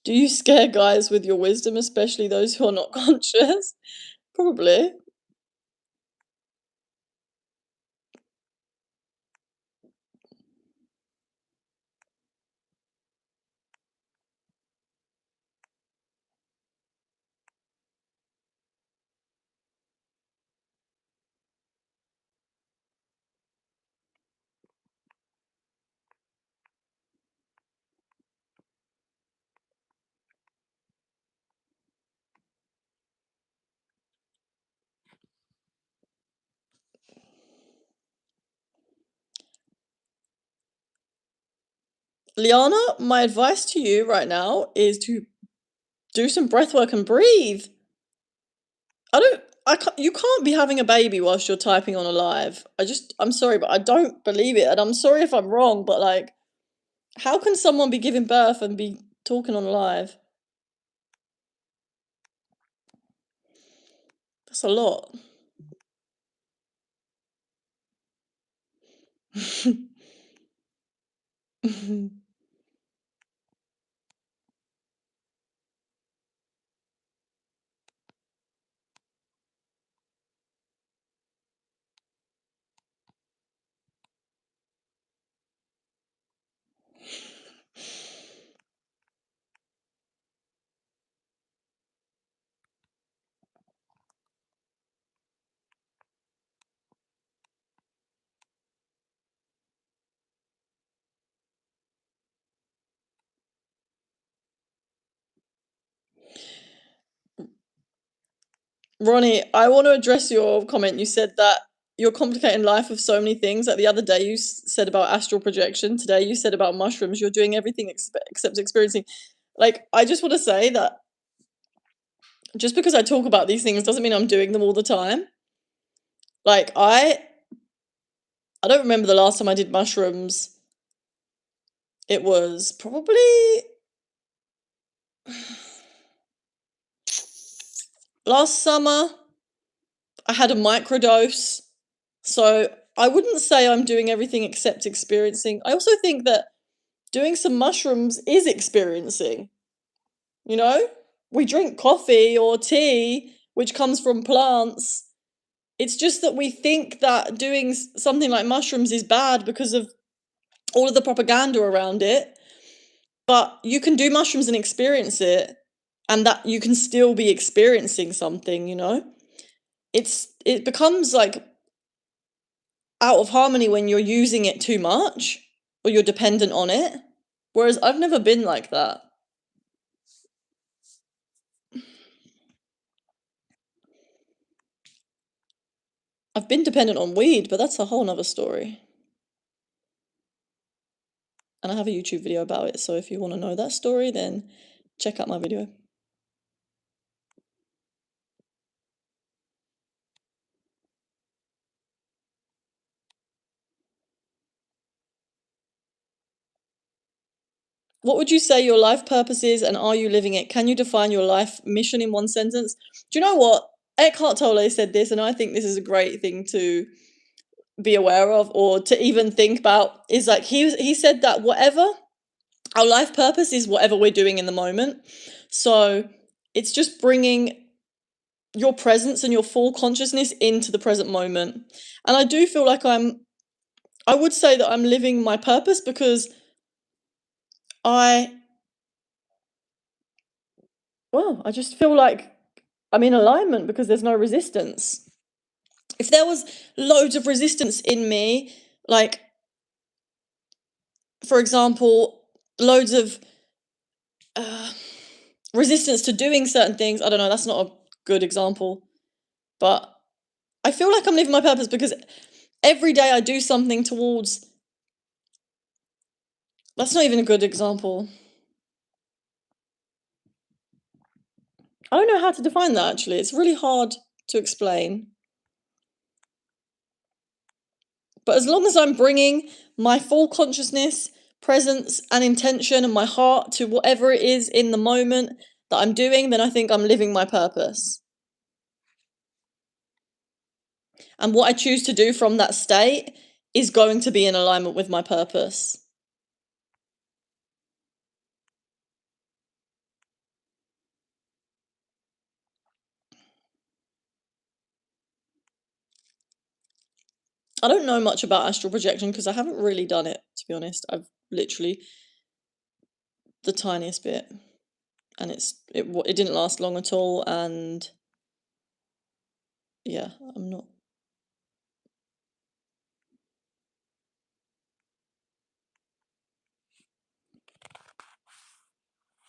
Do you scare guys with your wisdom, especially those who are not conscious? Probably. Liana, my advice to you right now is to do some breath work and breathe. You can't be having a baby whilst you're typing on a live. I'm sorry, but I don't believe it. And I'm sorry if I'm wrong, but like, how can someone be giving birth and be talking on live? That's a lot. Ronnie, I want to address your comment. You said that you're complicating life with so many things. Like the other day, you said about astral projection. Today, you said about mushrooms. You're doing everything except experiencing. Like, I just want to say that just because I talk about these things doesn't mean I'm doing them all the time. Like, I don't remember the last time I did mushrooms. It was probably last summer. I had a microdose. So I wouldn't say I'm doing everything except experiencing. I also think that doing some mushrooms is experiencing. You know, we drink coffee or tea, which comes from plants. It's just that we think that doing something like mushrooms is bad because of all of the propaganda around it. But you can do mushrooms and experience it, and that you can still be experiencing something, you know? It becomes like out of harmony when you're using it too much or you're dependent on it. Whereas I've never been like that. I've been dependent on weed, but that's a whole nother story. And I have a YouTube video about it, so if you want to know that story, then check out my video. What would you say your life purpose is, and are you living it? Can you define your life mission in one sentence? Do you know what? Eckhart Tolle said this, and I think this is a great thing to be aware of or to even think about. Is like he said that whatever our life purpose is, whatever we're doing in the moment. So it's just bringing your presence and your full consciousness into the present moment. And I do feel like I would say that I'm living my purpose because I I just feel like I'm in alignment because there's no resistance. If there was loads of resistance in me, like, for example, loads of resistance to doing certain things, I don't know, that's not a good example, but I feel like I'm living my purpose because every day I do something towards. That's not even a good example. I don't know how to define that actually. It's really hard to explain. But as long as I'm bringing my full consciousness, presence, and intention and my heart to whatever it is in the moment that I'm doing, then I think I'm living my purpose. And what I choose to do from that state is going to be in alignment with my purpose. I don't know much about astral projection because I haven't really done it, to be honest. I've literally the tiniest bit, and it didn't last long at all, and yeah, I'm not.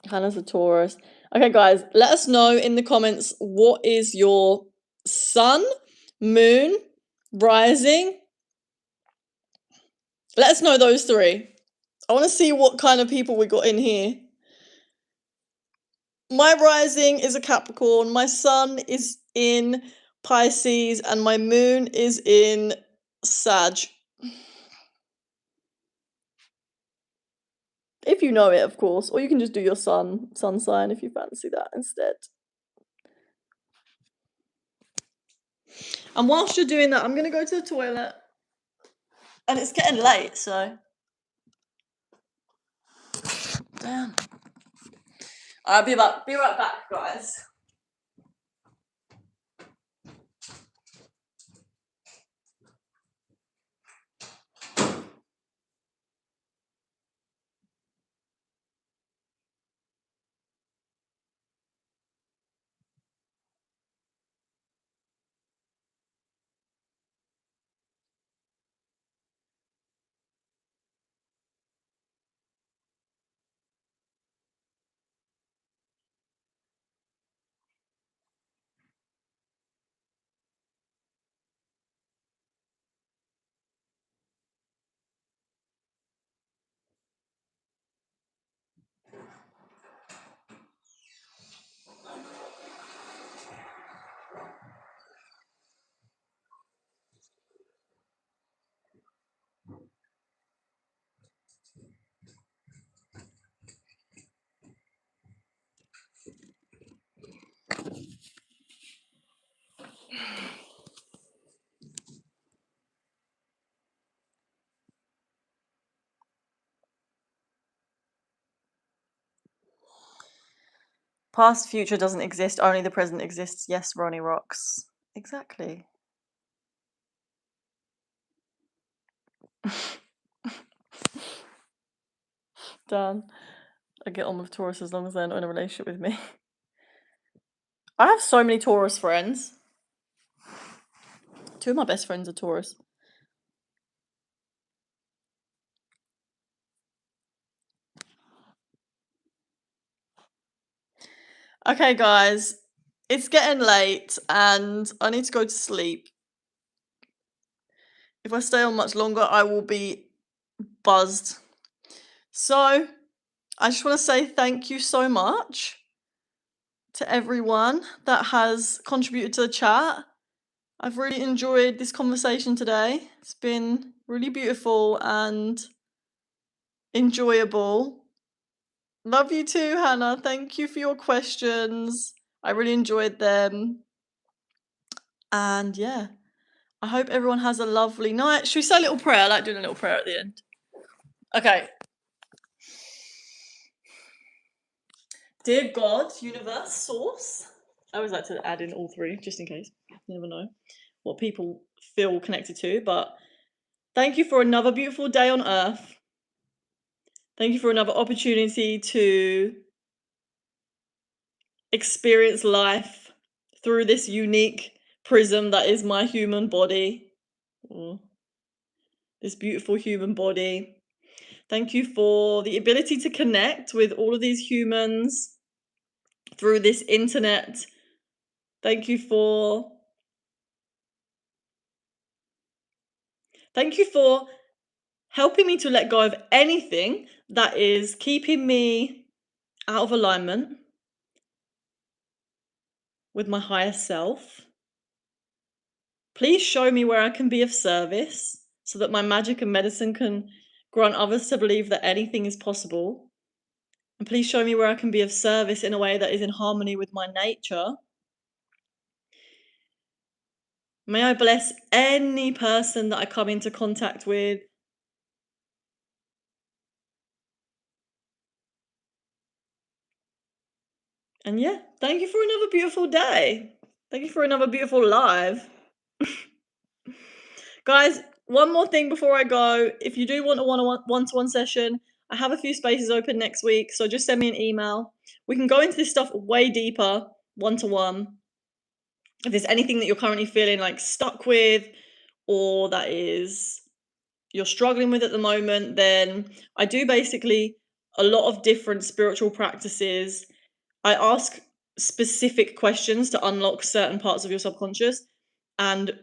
Hannah's a Taurus. Okay, guys, let us know in the comments what is your sun, moon, rising. Let us know those three. I want to see what kind of people we got in here. My rising is a Capricorn, my sun is in Pisces, and my moon is in Sag. If you know it, of course, or you can just do your sun sign if you fancy that instead. And whilst you're doing that, I'm gonna go to the toilet. And it's getting late, so damn. I'll be right back, guys. Past future doesn't exist, only the present exists. Yes, Ronnie rocks. Exactly. Dan, I get on with Taurus as long as they're not in a relationship with me. I have so many Taurus friends. 2 of my best friends are Taurus. Okay, guys, it's getting late and I need to go to sleep. If I stay on much longer, I will be buzzed. So, I just want to say thank you so much to everyone that has contributed to the chat. I've really enjoyed this conversation today. It's been really beautiful and enjoyable. Love you too, Hannah. Thank you for your questions. I really enjoyed them. And yeah, I hope everyone has a lovely night. Should we say a little prayer? I like doing a little prayer at the end. Okay. Dear God, universe, source. I always like to add in all three, just in case. You never know what people feel connected to. But thank you for another beautiful day on Earth. Thank you for another opportunity to experience life through this unique prism that is my human body. This beautiful human body. Thank you for the ability to connect with all of these humans through this internet. Thank you for helping me to let go of anything that is keeping me out of alignment with my higher self. Please show me where I can be of service so that my magic and medicine can grant others to believe that anything is possible. And please show me where I can be of service in a way that is in harmony with my nature. May I bless any person that I come into contact with. And yeah, thank you for another beautiful day. Thank you for another beautiful live. Guys, one more thing before I go. If you do want a one-to-one session, I have a few spaces open next week, so just send me an email. We can go into this stuff way deeper, one-to-one. If there's anything that you're currently feeling like stuck with, or that is you're struggling with at the moment, then I do basically a lot of different spiritual practices. I ask specific questions to unlock certain parts of your subconscious and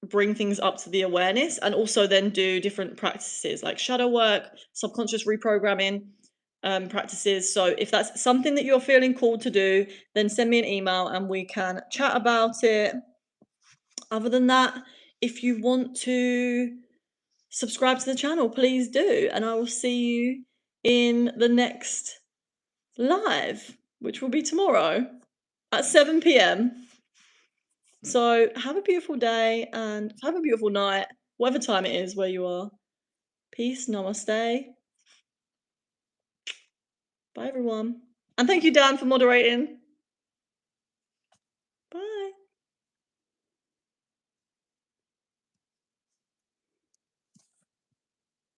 bring things up to the awareness, and also then do different practices like shadow work, subconscious reprogramming practices. So if that's something that you're feeling called to do, then send me an email and we can chat about it. Other than that, if you want to subscribe to the channel, please do, and I will see you in the next live, which will be tomorrow at 7 p.m. So have a beautiful day and have a beautiful night, whatever time it is where you are. Peace, namaste. Bye, everyone. And thank you, Dan, for moderating. Bye.